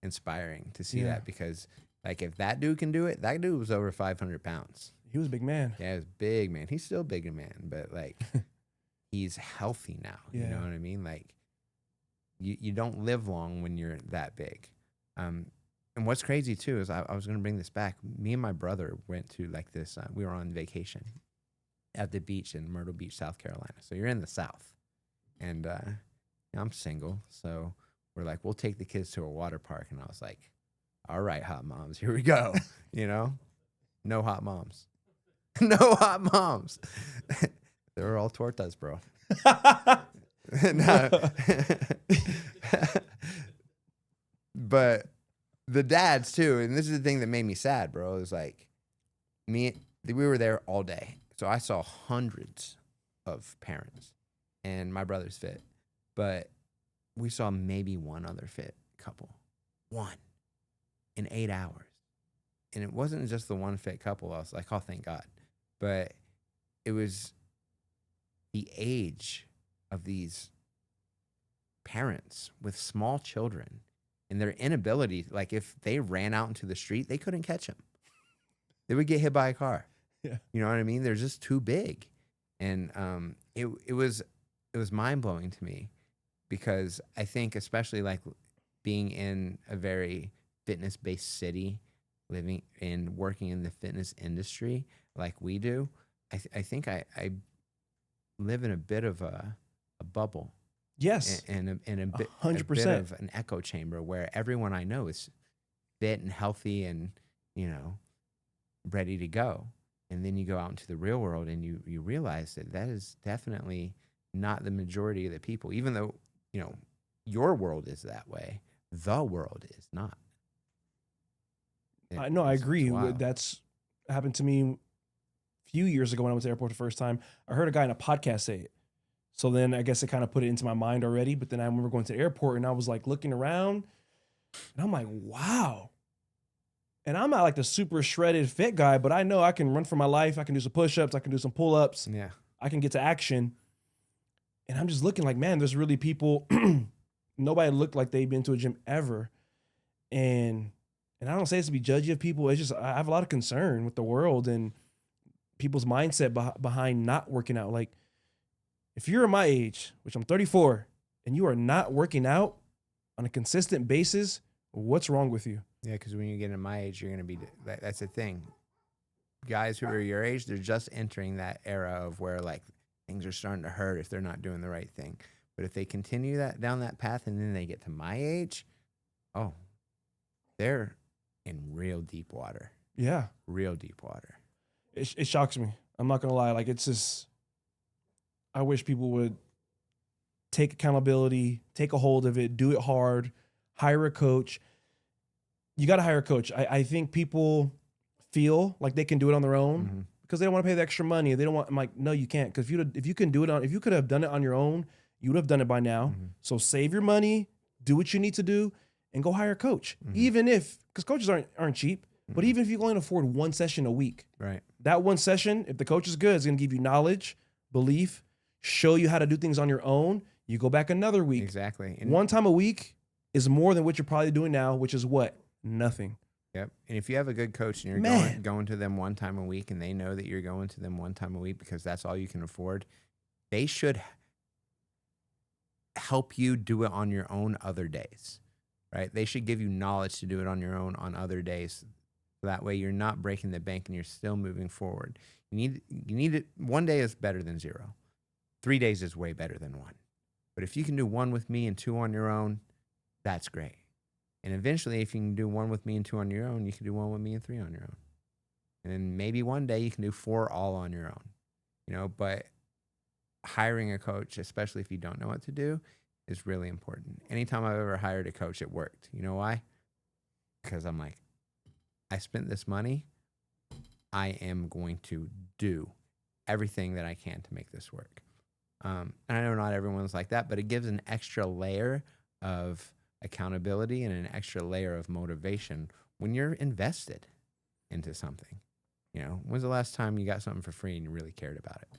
inspiring to see that, because like, if that dude can do it, that dude was over 500 pounds. He was a big man. Yeah, he was a big man. He's still a big man, but like, he's healthy now. You know what I mean? Like, You don't live long when you're that big. And what's crazy too is I was going to bring this back. Me and my brother went to like this. We were on vacation at the beach in Myrtle Beach, South Carolina. So you're in the South, and I'm single, so we're like, we'll take the kids to a water park. And I was like, all right, hot moms, here we go. No hot moms, no hot moms. They were all tortas, bro. But the dads too, and this is the thing that made me sad, bro. It was like we were there all day, so I saw hundreds of parents, and my brother's fit, but we saw maybe one other fit couple, one in 8 hours, and it wasn't just the one fit couple. I was like, oh, thank God, but it was the age of these parents with small children. And their inability, like if they ran out into the street, they couldn't catch them. They would get hit by a car. Yeah. You know what I mean? They're just too big. And it was mind blowing to me, because I think especially like being in a very fitness based city, living and working in the fitness industry like we do, I think I live in a bit of a bubble. Yes. And a bit 100% of an echo chamber where everyone I know is fit and healthy and, ready to go. And then you go out into the real world and you realize that is definitely not the majority of the people, even though, your world is that way. The world is not. I know, I agree. That's happened to me a few years ago when I went to the airport the first time. I heard a guy in a podcast say it. So then I guess it kind of put it into my mind already. But then I remember going to the airport and I was like looking around and I'm like, wow. And I'm not like the super shredded fit guy, but I know I can run for my life. I can do some push-ups. I can do some pull-ups. Yeah. I can get to action. And I'm just looking like, man, there's really people, nobody looked like they'd been to a gym ever. And I don't say this to be judgy of people. It's just, I have a lot of concern with the world and people's mindset behind not working out. Like, if you're my age, which I'm 34, and you are not working out on a consistent basis, what's wrong with you? Yeah, because when you get in my age, you're going to be, that's the thing. Guys who are your age, they're just entering that era of where like things are starting to hurt if they're not doing the right thing. But if they continue down that path and then they get to my age, oh, they're in real deep water. Yeah. Real deep water. It shocks me. I'm not going to lie. Like, it's just, I wish people would take accountability, take a hold of it, do it hard, hire a coach. You got to hire a coach. I think people feel like they can do it on their own because they don't want to pay the extra money. They don't want, I'm like, no, you can't. Because if you could have done it on your own, you would have done it by now. So save your money, do what you need to do, and go hire a coach. Even if, because coaches aren't cheap, but even if you can only afford one session a week, right? That one session, if the coach is good, it's going to give you knowledge, belief, show you how to do things on your own. You go back another week. Exactly. And one time a week is more than what you're probably doing now, which is what? Nothing. Yep. And if you have a good coach and you're going to them one time a week and they know that you're going to them one time a week because that's all you can afford, they should help you do it on your own other days, right? They should give you knowledge to do it on your own on other days. That way you're not breaking the bank and you're still moving forward. You need it. One day is better than 0. 3 days is way better than 1. But if you can do 1 with me and 2 on your own, that's great. And eventually, if you can do 1 with me and 2 on your own, you can do 1 with me and 3 on your own. And then maybe one day you can do 4 all on your own. But hiring a coach, especially if you don't know what to do, is really important. Anytime I've ever hired a coach, it worked. You know why? Because I'm like, I spent this money. I am going to do everything that I can to make this work. And I know not everyone's like that, but it gives an extra layer of accountability and an extra layer of motivation when you're invested into something. When's the last time you got something for free and you really cared about it?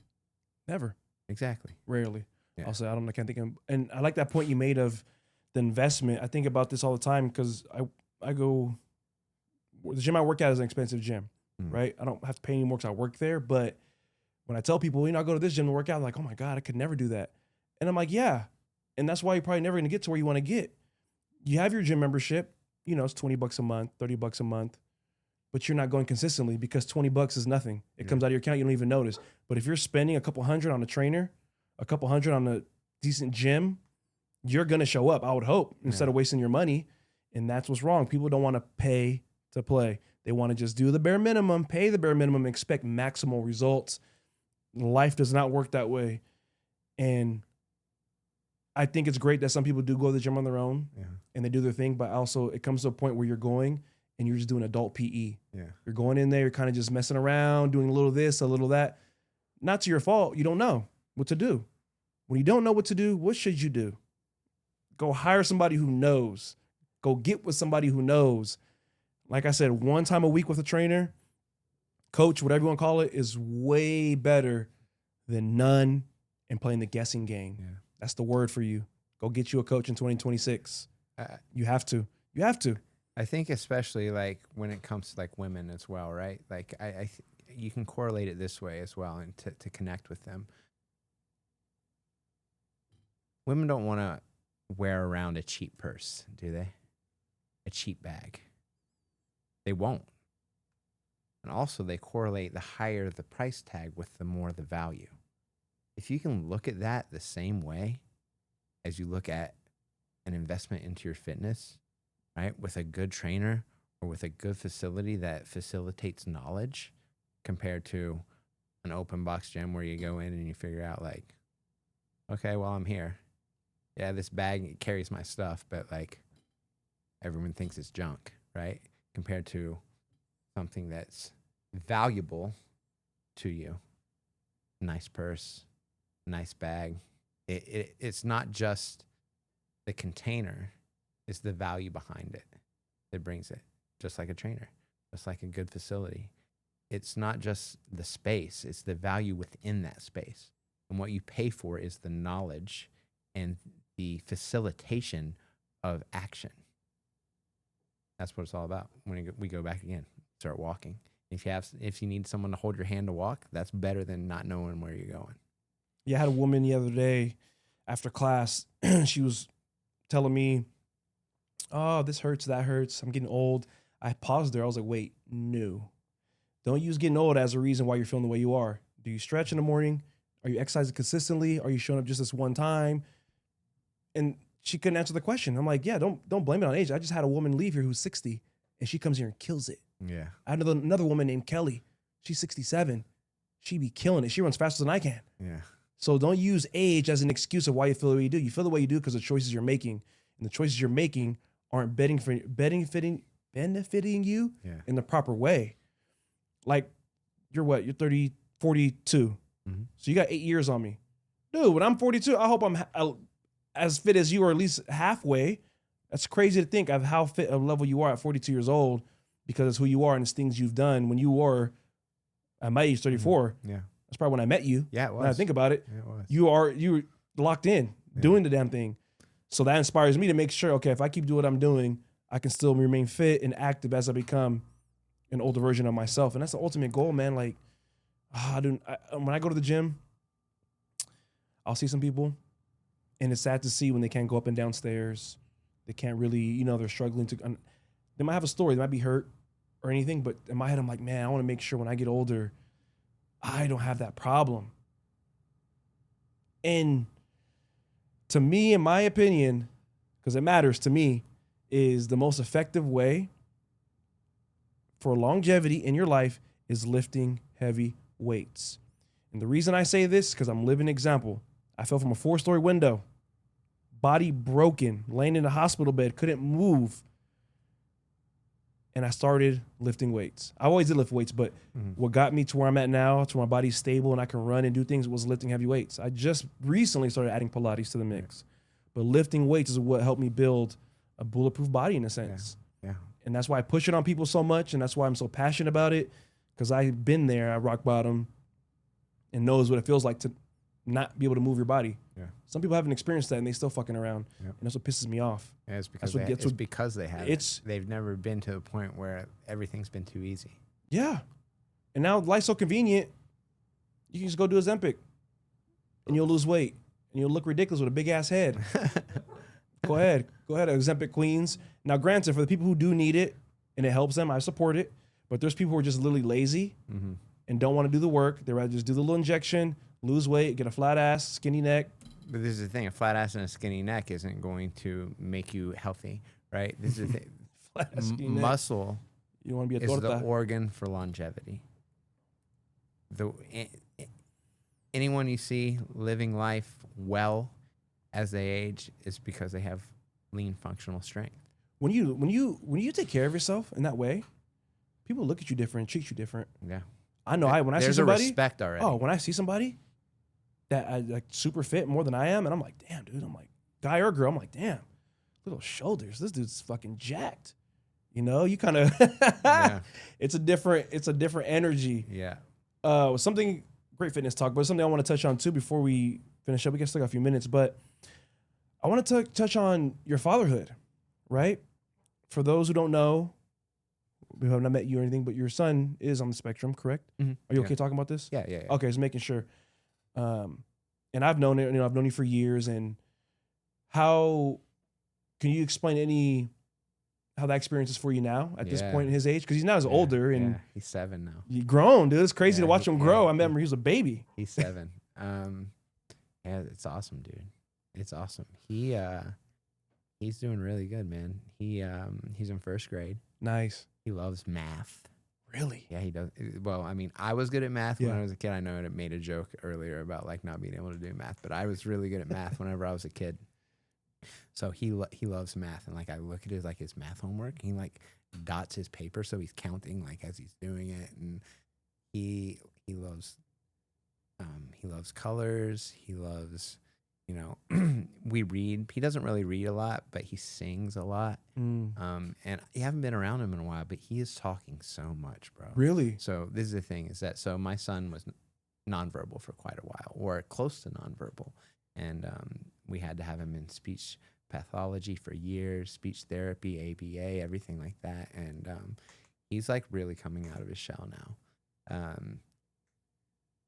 Never. Exactly. Rarely. Yeah. Also, I can't think of, and I like that point you made of the investment. I think about this all the time because I go, the gym I work at is an expensive gym, right? I don't have to pay any more because I work there, but when I tell people, I go to this gym to work out, I'm like, oh my God, I could never do that. And I'm like, yeah, And that's why you're probably never going to get to where you want to get. You have your gym membership, you know, it's $20 a month, $30 a month, but you're not going consistently because $20 is nothing. It comes out of your account, you don't even notice. But if you're spending a couple hundred on a trainer, a couple hundred on a decent gym, you're going to show up, I would hope, instead of wasting your money. And that's what's wrong. People don't want to pay to play. They want to just do the bare minimum, pay the bare minimum, expect maximal results. Life does not work that way. And I think it's great that some people do go to the gym on their own and they do their thing, but also it comes to a point where you're going and you're just doing adult PE. Yeah. You're going in there, you're kind of just messing around, doing a little this, a little that. Not to your fault. You don't know what to do. When you don't know what to do, what should you do? Go hire somebody who knows. Go get with somebody who knows. Like I said, 1 time a week with a trainer, coach, whatever you want to call it, is way better than none and playing the guessing game. Yeah. That's the word for you. Go get you a coach in 2026. You have to. You have to. I think especially like when it comes to like women as well, right? Like you can correlate it this way as well, and to connect with them. Women don't want to wear around a cheap purse, do they? A cheap bag. They won't. And also they correlate the higher the price tag with the more the value. If you can look at that the same way as you look at an investment into your fitness, right? With a good trainer or with a good facility that facilitates knowledge compared to an open box gym where you go in and you figure out like, okay, well, I'm here. Yeah, this bag carries my stuff, but like everyone thinks it's junk, right? Compared to something that's valuable to you. Nice purse, nice bag. It's not just the container, it's the value behind it that brings it, just like a trainer, just like a good facility. It's not just the space, it's the value within that space. And what you pay for is the knowledge and the facilitation of action. That's what it's all about. When we go back again, start walking. If you need someone to hold your hand to walk, that's better than not knowing where you're going. Yeah, I had a woman the other day after class. She was telling me, oh, this hurts, that hurts. I'm getting old. I paused there. I was like, wait, no. Don't use getting old as a reason why you're feeling the way you are. Do you stretch in the morning? Are you exercising consistently? Are you showing up just this one time? And she couldn't answer the question. I'm like, yeah, don't blame it on age. I just had a woman leave here who's 60, and she comes here and kills it. Yeah. I had another woman named Kelly. She's 67. She be killing it. She runs faster than I can. Yeah. So don't use age as an excuse of why you feel the way you do. You feel the way you do because of the choices you're making. And the choices you're making aren't benefiting you in the proper way. Like, you're what? You're 42. Mm-hmm. So you got 8 years on me. Dude, when I'm 42, I hope I'm as fit as you, or at least halfway. That's crazy to think of how fit a level you are at 42 years old, because it's who you are and it's things you've done when you were at my age, 34. Yeah. That's probably when I met you. Yeah, it was. When I think about it, Yeah, it was. you were locked in, doing the damn thing. So that inspires me to make sure, okay, if I keep doing what I'm doing, I can still remain fit and active as I become an older version of myself. And that's the ultimate goal, man. Like, when I go to the gym, I'll see some people, and it's sad to see when they can't go up and down stairs. They can't really, they're struggling to. They might have a story. They might be hurt or anything, but in my head, I'm like, man, I want to make sure when I get older, I don't have that problem. And to me, in my opinion, because it matters to me, is the most effective way for longevity in your life is lifting heavy weights. And the reason I say this is because I'm a living example. I fell from a 4-story window, body broken, laying in a hospital bed, couldn't move. And I started lifting weights. I always did lift weights, but what got me to where I'm at now, to where my body's stable and I can run and do things, was lifting heavy weights. I just recently started adding Pilates to the mix. But lifting weights is what helped me build a bulletproof body in a sense. Yeah. And that's why I push it on people so much, and that's why I'm so passionate about it, because I've been there at rock bottom and knows what it feels like to not be able to move your body. Yeah. Some people haven't experienced that and they still fucking around. Yep. And that's what pisses me off. Yeah, it's because they haven't. They've never been to a point where everything's been too easy. Yeah. And now life's so convenient. You can just go do Ozempic and you'll lose weight. and you'll look ridiculous with a big ass head. Go ahead, Ozempic queens. Now, granted, for the people who do need it and it helps them, I support it. But there's people who are just literally lazy and don't want to do the work. They rather just do the little injection, lose weight, get a flat ass, skinny neck. But this is the thing: a flat ass and a skinny neck isn't going to make you healthy, right? This is the thing. Flat ass, skinny neck. Muscle You want to be a is torta. the organ for longevity. Anyone you see living life well as they age is because they have lean functional strength. When you take care of yourself in that way, people look at you different, treat you different. Yeah, I know. When I see there's somebody, a respect already. oh, when I see somebody that I like super fit more than I am, and I'm like, damn, dude. I'm like, guy or girl, I'm like, damn, little shoulders. This dude's fucking jacked. You know, you kind of. Yeah. It's a different energy. Yeah. Something great fitness talk, but something I want to touch on too before we finish up. We can still got a few minutes, but I want to touch on your fatherhood, right? For those who don't know, we have not met you or anything, but your son is on the spectrum, correct? Mm-hmm. Are you okay talking about this? Yeah. Okay, just making sure. And I've known it, I've known you for years. And how can you explain how that experience is for you now at this point in his age? Because he's now older and he's 7 now. he's grown, dude. It's crazy to watch him grow. I remember he was a baby. He's 7. Yeah, it's awesome, dude. It's awesome. He's doing really good, man. He's in 1st grade. Nice. He loves math. Really? Yeah, he does. Well, I mean, I was good at math when I was a kid. I know it made a joke earlier about like not being able to do math, but I was really good at math whenever I was a kid. So he loves math, and like I look at his math homework. He like dots his paper, so he's counting like as he's doing it, and he loves colors. He loves, we read. He doesn't really read a lot, but he sings a lot. And you haven't been around him in a while, but he is talking so much, bro. Really? So this is the thing: is that my son was nonverbal for quite a while, or close to nonverbal, and we had to have him in speech pathology for years, speech therapy, ABA, everything like that. And he's like really coming out of his shell now.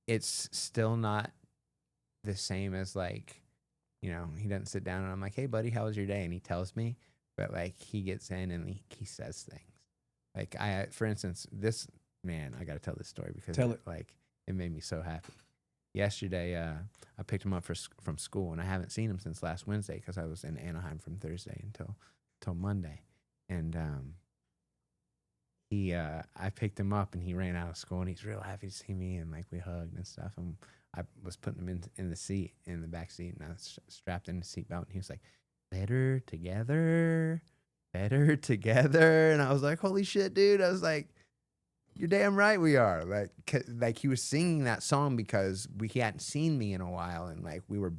It's still not the same as like, he doesn't sit down and I'm like, hey buddy, how was your day? And he tells me, but like he gets in and he says things. Like for instance, I got to tell this story because it made me so happy. Yesterday, I picked him up from school, and I haven't seen him since last Wednesday because I was in Anaheim from Thursday until Monday. And I picked him up, and he ran out of school, and he's real happy to see me, and like we hugged and stuff. And I was putting him in the seat, in the back seat, and I was strapped in the seatbelt, and he was like, better together. And I was like, holy shit, dude. I was like, you're damn right we are. Like he was singing that song because he hadn't seen me in a while, and like we were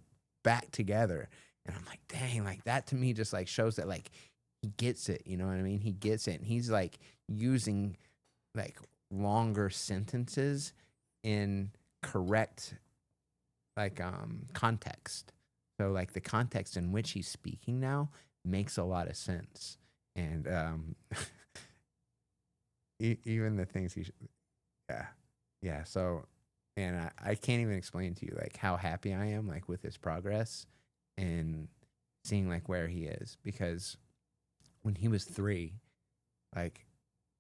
back together. And I'm like, dang, like that to me just like shows that like he gets it. You know what I mean? He gets it, and he's like using like longer sentences in correct like context. So like the context in which he's speaking now makes a lot of sense. And even the things yeah. So, and I can't even explain to you like how happy I am like with his progress and seeing like where he is, because when he was 3, like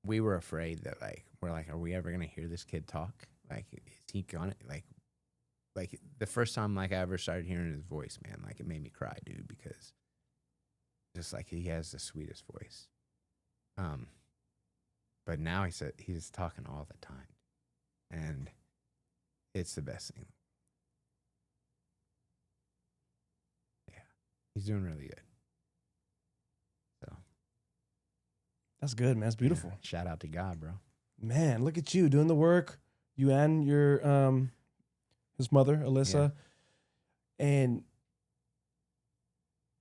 we were afraid that like we're like, are we ever gonna hear this kid talk? Like, is he gonna like the first time like I ever started hearing his voice, man, like it made me cry, dude, because just like he has the sweetest voice. But now he's talking all the time, and it's the best thing. Yeah, he's doing really good. So that's good, man. That's beautiful. Yeah, shout out to God, bro. Man, look at you doing the work. You and your his mother, Alyssa. Yeah. And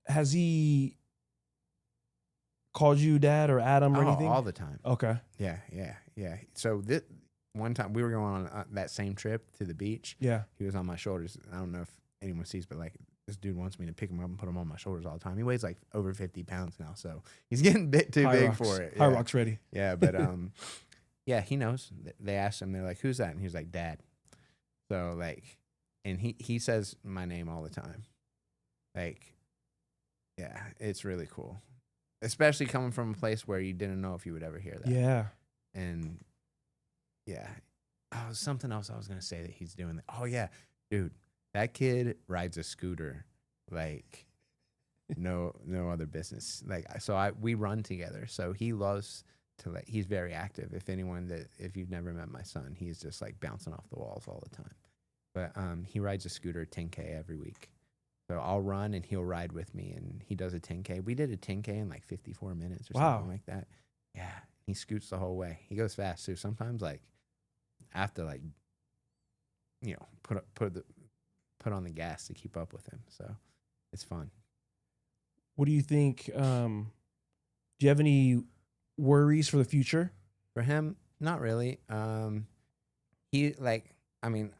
has he called you dad or Adam or anything? All the time. Okay. Yeah. So this one time we were going on that same trip to the beach. Yeah. He was on my shoulders. I don't know if anyone sees, but like this dude wants me to pick him up and put him on my shoulders all the time. He weighs like over 50 pounds now, so he's getting a bit too big for it. Yeah. HYROX ready. Yeah, but yeah, he knows. They asked him, they're like, who's that? And he was like, Dad. So like, and he says my name all the time. Like, yeah, it's really cool. Especially coming from a place where you didn't know if you would ever hear that. Yeah. And yeah. Oh, something else I was going to say that he's doing. Oh, yeah. Dude, that kid rides a scooter like no other business. Like, so we run together. So he loves to, like, he's very active. If you've never met my son, he's just like bouncing off the walls all the time. But he rides a scooter 10K every week. So I'll run and he'll ride with me, and he does a 10K. We did a 10K in like 54 minutes or something like that. Yeah, he scoots the whole way. He goes fast too. Sometimes, like, I have to, like, you know, put on the gas to keep up with him. So it's fun. What do you think? Do you have any worries for the future? For him, not really. He, like, I mean,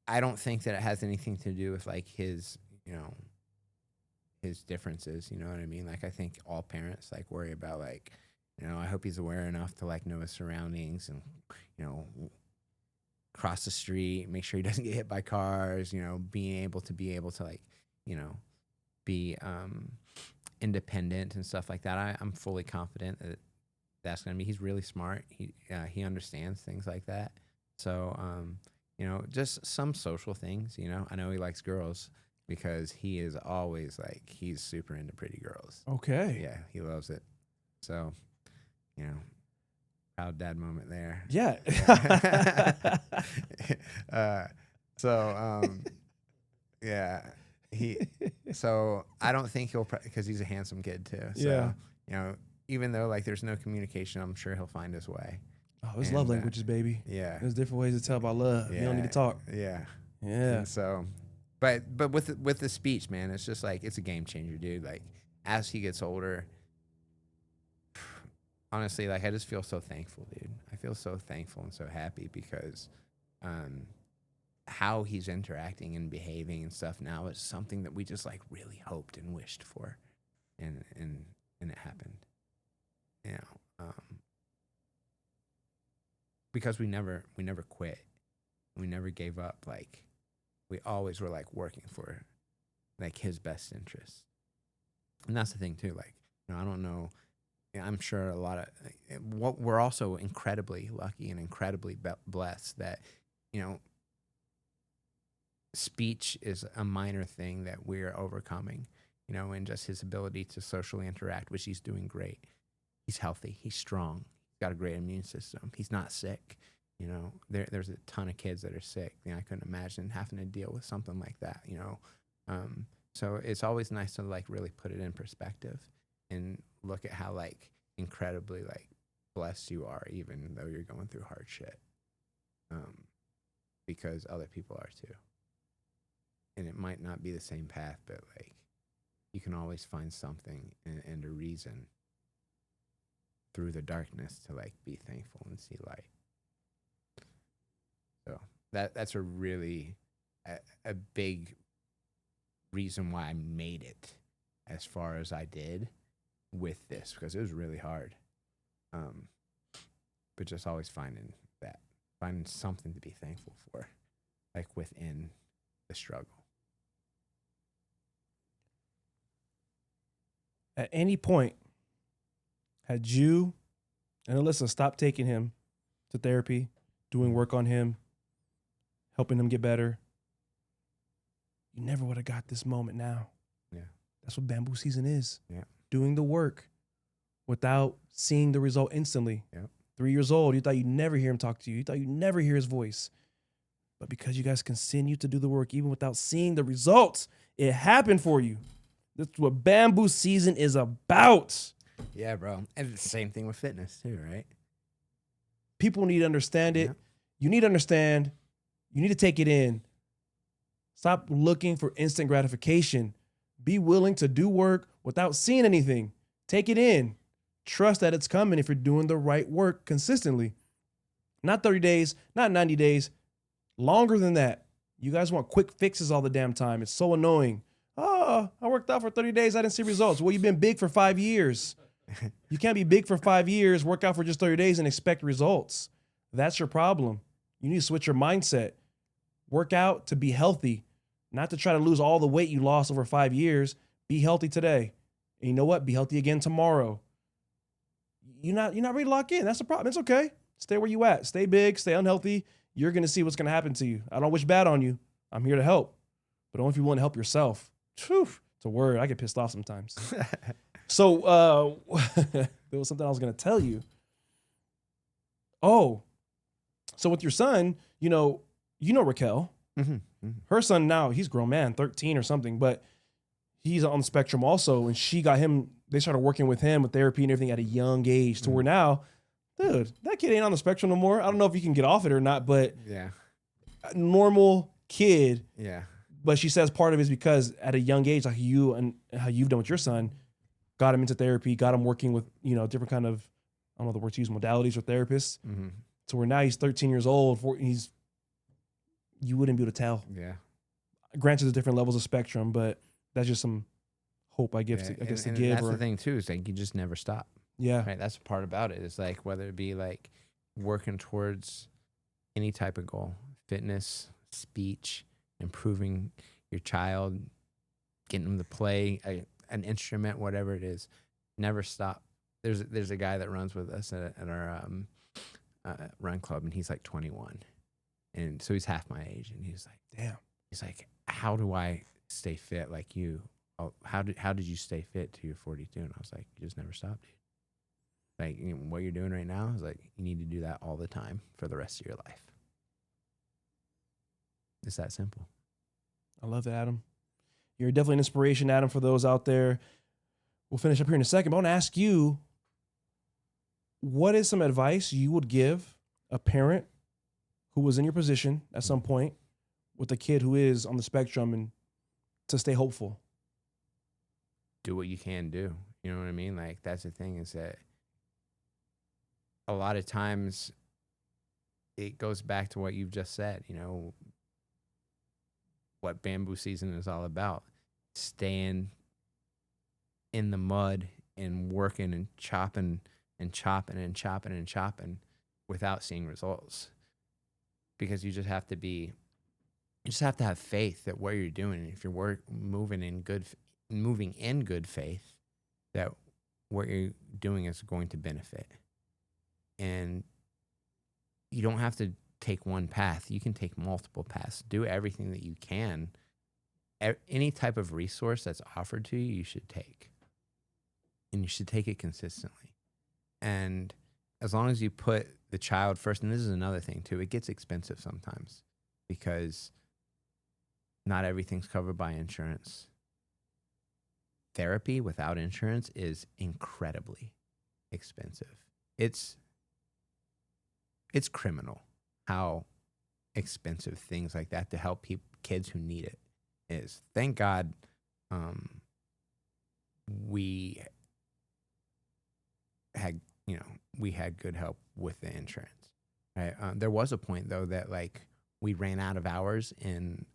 I don't think that it has anything to do with, like, his, you know, his differences. You know what I mean? Like, I think all parents, like, worry about, like, you know, I hope he's aware enough to, like, know his surroundings and, you know, cross the street, make sure he doesn't get hit by cars, you know, being able to like, you know, be independent and stuff like that. I'm fully confident that that's going to be, he's really smart. He understands things like that. So, you know, just some social things, you know. I know he likes girls because he is always, like, he's super into pretty girls. Okay. Yeah, he loves it. So, you know, proud dad moment there. Yeah. Yeah, so I don't think he'll, because he's a handsome kid too. So, Yeah. you know, even though, like, there's no communication, I'm sure he'll find his way. Oh, there's love languages, baby. Yeah. There's different ways to tell about love. Yeah. You don't need to talk. Yeah. Yeah. And so, but with the speech, man, it's just like, it's a game changer, dude. Like, as he gets older, honestly, like, I just feel so thankful, dude. I feel so thankful and so happy because how he's interacting and behaving and stuff now is something that we just, like, really hoped and wished for, and it happened. You know, because we never quit, we never gave up. Like, we always were, like, working for, like, his best interests, and that's the thing too. Like, you know, I don't know. I'm sure a lot of what we're also incredibly lucky and incredibly blessed that, you know, speech is a minor thing that we're overcoming, you know, and just his ability to socially interact, which he's doing great. He's healthy. He's strong. He's got a great immune system. He's not sick. You know, there's a ton of kids that are sick. You know, I couldn't imagine having to deal with something like that, you know. So it's always nice to, like, really put it in perspective and look at how, like, incredibly, like, blessed you are, even though you're going through hard shit, because other people are too. And it might not be the same path, but, like, you can always find something and a reason through the darkness to, like, be thankful and see light. So that's a really a big reason why I made it as far as I did with this, because it was really hard. But just always finding something to be thankful for, like, within the struggle. At any point, had you and Alyssa stopped taking him to therapy, doing work on him, helping him get better, you never would have got this moment now. Yeah. That's what Bamboo SZN is. Yeah. Doing the work without seeing the result instantly. Yeah. 3 years old, you thought you'd never hear him talk to you. You thought you'd never hear his voice. But because you guys continue to do the work even without seeing the results, it happened for you. That's what Bamboo SZN is about. Yeah, bro. And it's the same thing with fitness too, right? People need to understand it. Yeah. You need to understand. You need to take it in. Stop looking for instant gratification. Be willing to do work without seeing anything. Take it in. Trust that it's coming if you're doing the right work consistently. Not 30 days, not 90 days, longer than that. You guys want quick fixes all the damn time. It's so annoying. Oh, I worked out for 30 days. I didn't see results. Well, you've been big for 5 years. You can't be big for 5 years, work out for just 30 days and expect results. That's your problem. You need to switch your mindset. Work out to be healthy, not to try to lose all the weight you lost over 5 years. Be healthy today. And you know what? Be healthy again tomorrow. You're not ready to lock in. That's the problem. It's okay. Stay where you at. Stay big, stay unhealthy. You're going to see what's going to happen to you. I don't wish bad on you. I'm here to help. But only if you're willing to help yourself. Whew, it's a word. I get pissed off sometimes. So there was something I was going to tell you. Oh, so with your son, you know Raquel. Mm-hmm. Mm-hmm. Her son now, he's a grown man, 13 or something, but he's on the spectrum also. And she got him, they started working with him with therapy and everything at a young age to where now, dude, that kid ain't on the spectrum no more. I don't know if you can get off it or not, but yeah, a normal kid. Yeah. But she says part of it is because at a young age, like you and how you've done with your son, got him into therapy, got him working with, different kind of, I don't know the word to use, modalities or therapists. Mm-hmm. To where now he's 13 years old. You wouldn't be able to tell. Yeah. Granted, there's different levels of spectrum, but that's just some hope I give. Yeah. I guess and to give. That's the thing too. Is like you just never stop. Yeah. Right. That's the part about it. Is like whether it be like working towards any type of goal, fitness, speech, improving your child, getting them to play an instrument, whatever it is, never stop. There's a guy that runs with us at our run club, and he's like 21, and so he's half my age, and he's like, damn. He's like, how do I stay fit like you? How did you stay fit till you're 42? And I was like, you just never stop, dude. Like what you're doing right now is like you need to do that all the time for the rest of your life. It's that simple. I love that, Adam. You're definitely an inspiration, Adam, for those out there. We'll finish up here in a second, but I want to ask you, what is some advice you would give a parent who was in your position at some point with a kid who is on the spectrum and to stay hopeful? Do what you can do. You know what I mean? Like that's the thing is that a lot of times it goes back to what you've just said, what Bamboo SZN is all about. Staying in the mud and working and chopping and chopping and chopping and chopping without seeing results. Because you just have to have faith that what you're doing, if you're moving in good faith, that what you're doing is going to benefit. And you don't have to take one path. You can take multiple paths. Do everything that you can. Any type of resource that's offered to you, you should take. And you should take it consistently. And as long as you put the child first, and this is another thing too, it gets expensive sometimes because not everything's covered by insurance. Therapy without insurance is incredibly expensive. It's criminal how expensive things like that to help kids who need it is. Thank God we had good help with the insurance. Right? There was a point though that like we ran out of hours in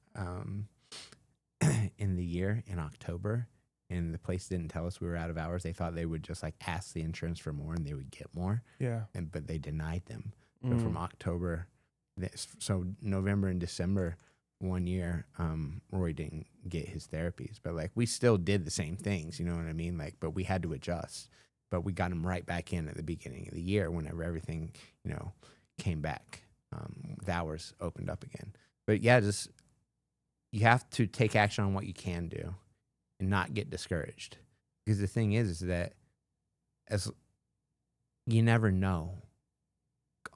the year in October, and the place didn't tell us we were out of hours. They thought they would just like ask the insurance for more and they would get more. Yeah. But they denied them. So from October, so November and December one year, Roy didn't get his therapies, but like we still did the same things, you know what I mean? Like, but we had to adjust. But we got him right back in at the beginning of the year whenever everything, came back. The hours opened up again. But yeah, just you have to take action on what you can do and not get discouraged. Because the thing is that as you never know,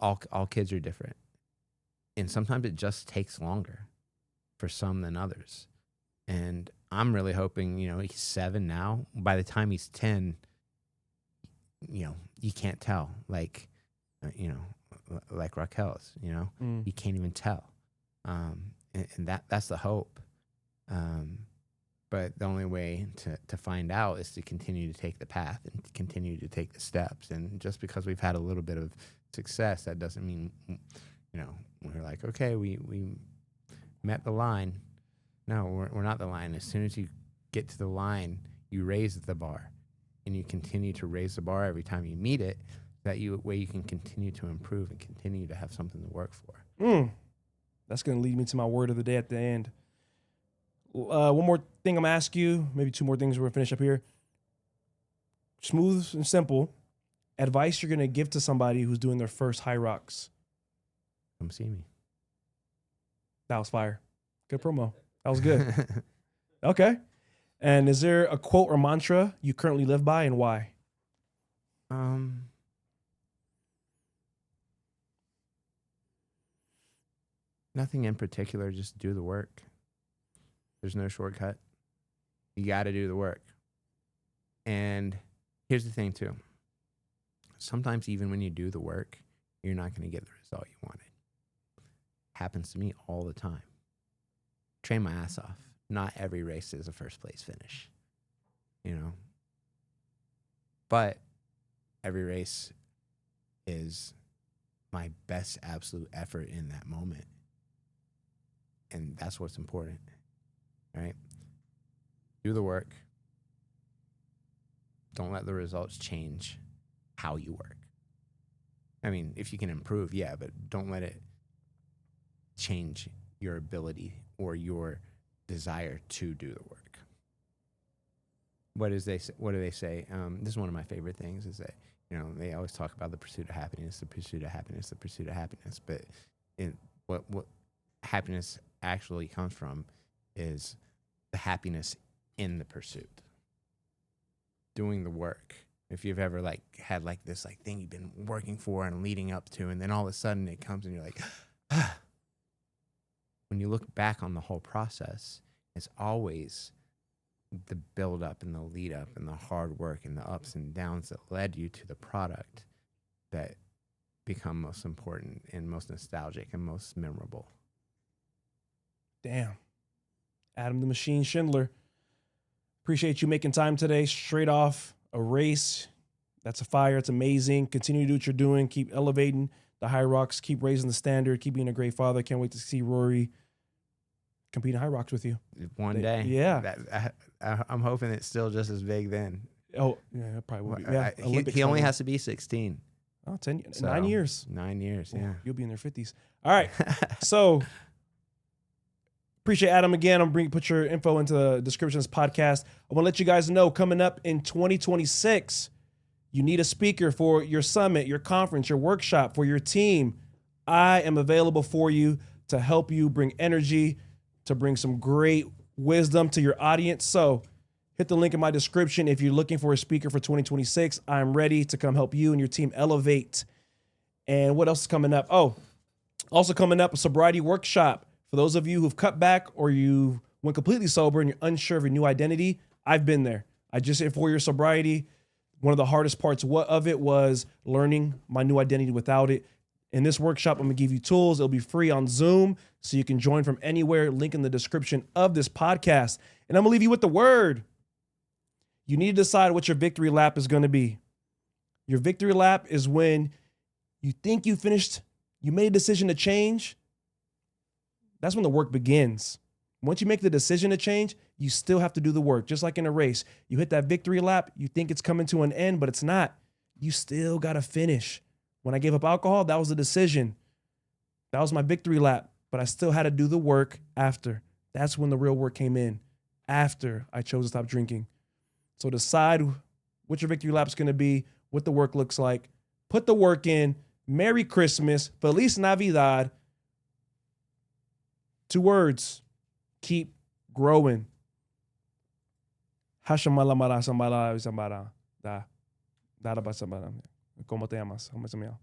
all kids are different. And sometimes it just takes longer for some than others. And I'm really hoping, he's 7 now. By the time he's 10, you can't tell. Like Raquel's, you can't even tell. And that's the hope. But the only way to find out is to continue to take the path and to continue to take the steps. And just because we've had a little bit of success, that doesn't mean, we're like, okay, we met the line. No, we're not the line. As soon as you get to the line, you raise the bar, and you continue to raise the bar every time you meet it. That way you can continue to improve and continue to have something to work for. That's going to lead me to my word of the day at the end. One more thing I'm gonna ask you, maybe two more things we're gonna finish up here. Smooth and simple. Advice you're gonna give to somebody who's doing their first HYROX. Come see me. That was fire. Good promo. That was good. Okay. And is there a quote or mantra you currently live by, and why? Nothing in particular, just do the work. There's no shortcut. You got to do the work. And here's the thing too. Sometimes even when you do the work, you're not going to get the result you wanted. Happens to me all the time. Train my ass off. Not every race is a first place finish, you know. But every race is my best absolute effort in that moment. And that's what's important, right? Do the work. Don't let the results change how you work. I mean, if you can improve, yeah, but don't let it change your ability or your desire to do the work. What do they say? This is one of my favorite things is that, you know, they always talk about the pursuit of happiness, the pursuit of happiness, the pursuit of happiness. But what happiness actually comes from is the happiness in the pursuit. Doing the work. If you've ever had this thing you've been working for and leading up to, and then all of a sudden it comes and you're like, ah. When you look back on the whole process, it's always the build up and the lead up and the hard work and the ups and downs that led you to the product that become most important and most nostalgic and most memorable. Damn. Adam the Machine Schindler. Appreciate you making time today, straight off a race. That's a fire. It's amazing. Continue to do what you're doing. Keep elevating the HYROX. Keep raising the standard. Keep being a great father. Can't wait to see Rory compete in HYROX with you. One day. Yeah. I'm hoping it's still just as big then. Oh, yeah, it probably will be. Yeah, he only has to be 16. Oh, 10, So, 9 years. 9 years, yeah. Oh, you'll be in their 50s. All right. So appreciate Adam again. I'm put your info into the description of this podcast. I want to let you guys know coming up in 2026, you need a speaker for your summit, your conference, your workshop, for your team. I am available for you to help you bring energy, to bring some great wisdom to your audience. So hit the link in my description. If you're looking for a speaker for 2026, I'm ready to come help you and your team elevate. And what else is coming up? Oh, also coming up, a sobriety workshop. For those of you who've cut back or you went completely sober and you're unsure of your new identity, I've been there. I just did 4 years sobriety. One of the hardest parts of it was learning my new identity without it. In this workshop, I'm going to give you tools. It'll be free on Zoom, so you can join from anywhere. Link in the description of this podcast. And I'm going to leave you with the word. You need to decide what your victory lap is going to be. Your victory lap is when you think you finished, you made a decision to change. That's when the work begins. Once you make the decision to change, you still have to do the work. Just like in a race, you hit that victory lap, you think it's coming to an end, but it's not. You still got to finish. When I gave up alcohol, that was a decision. That was my victory lap, but I still had to do the work after. That's when the real work came in, after I chose to stop drinking. So decide what your victory lap is going to be, what the work looks like. Put the work in. Merry Christmas. Feliz Navidad. 2 words. Keep growing. Hashamala mara sambara sambara. Da. Da ba sambara. ¿Cómo te llamas? ¿Cómo se llama?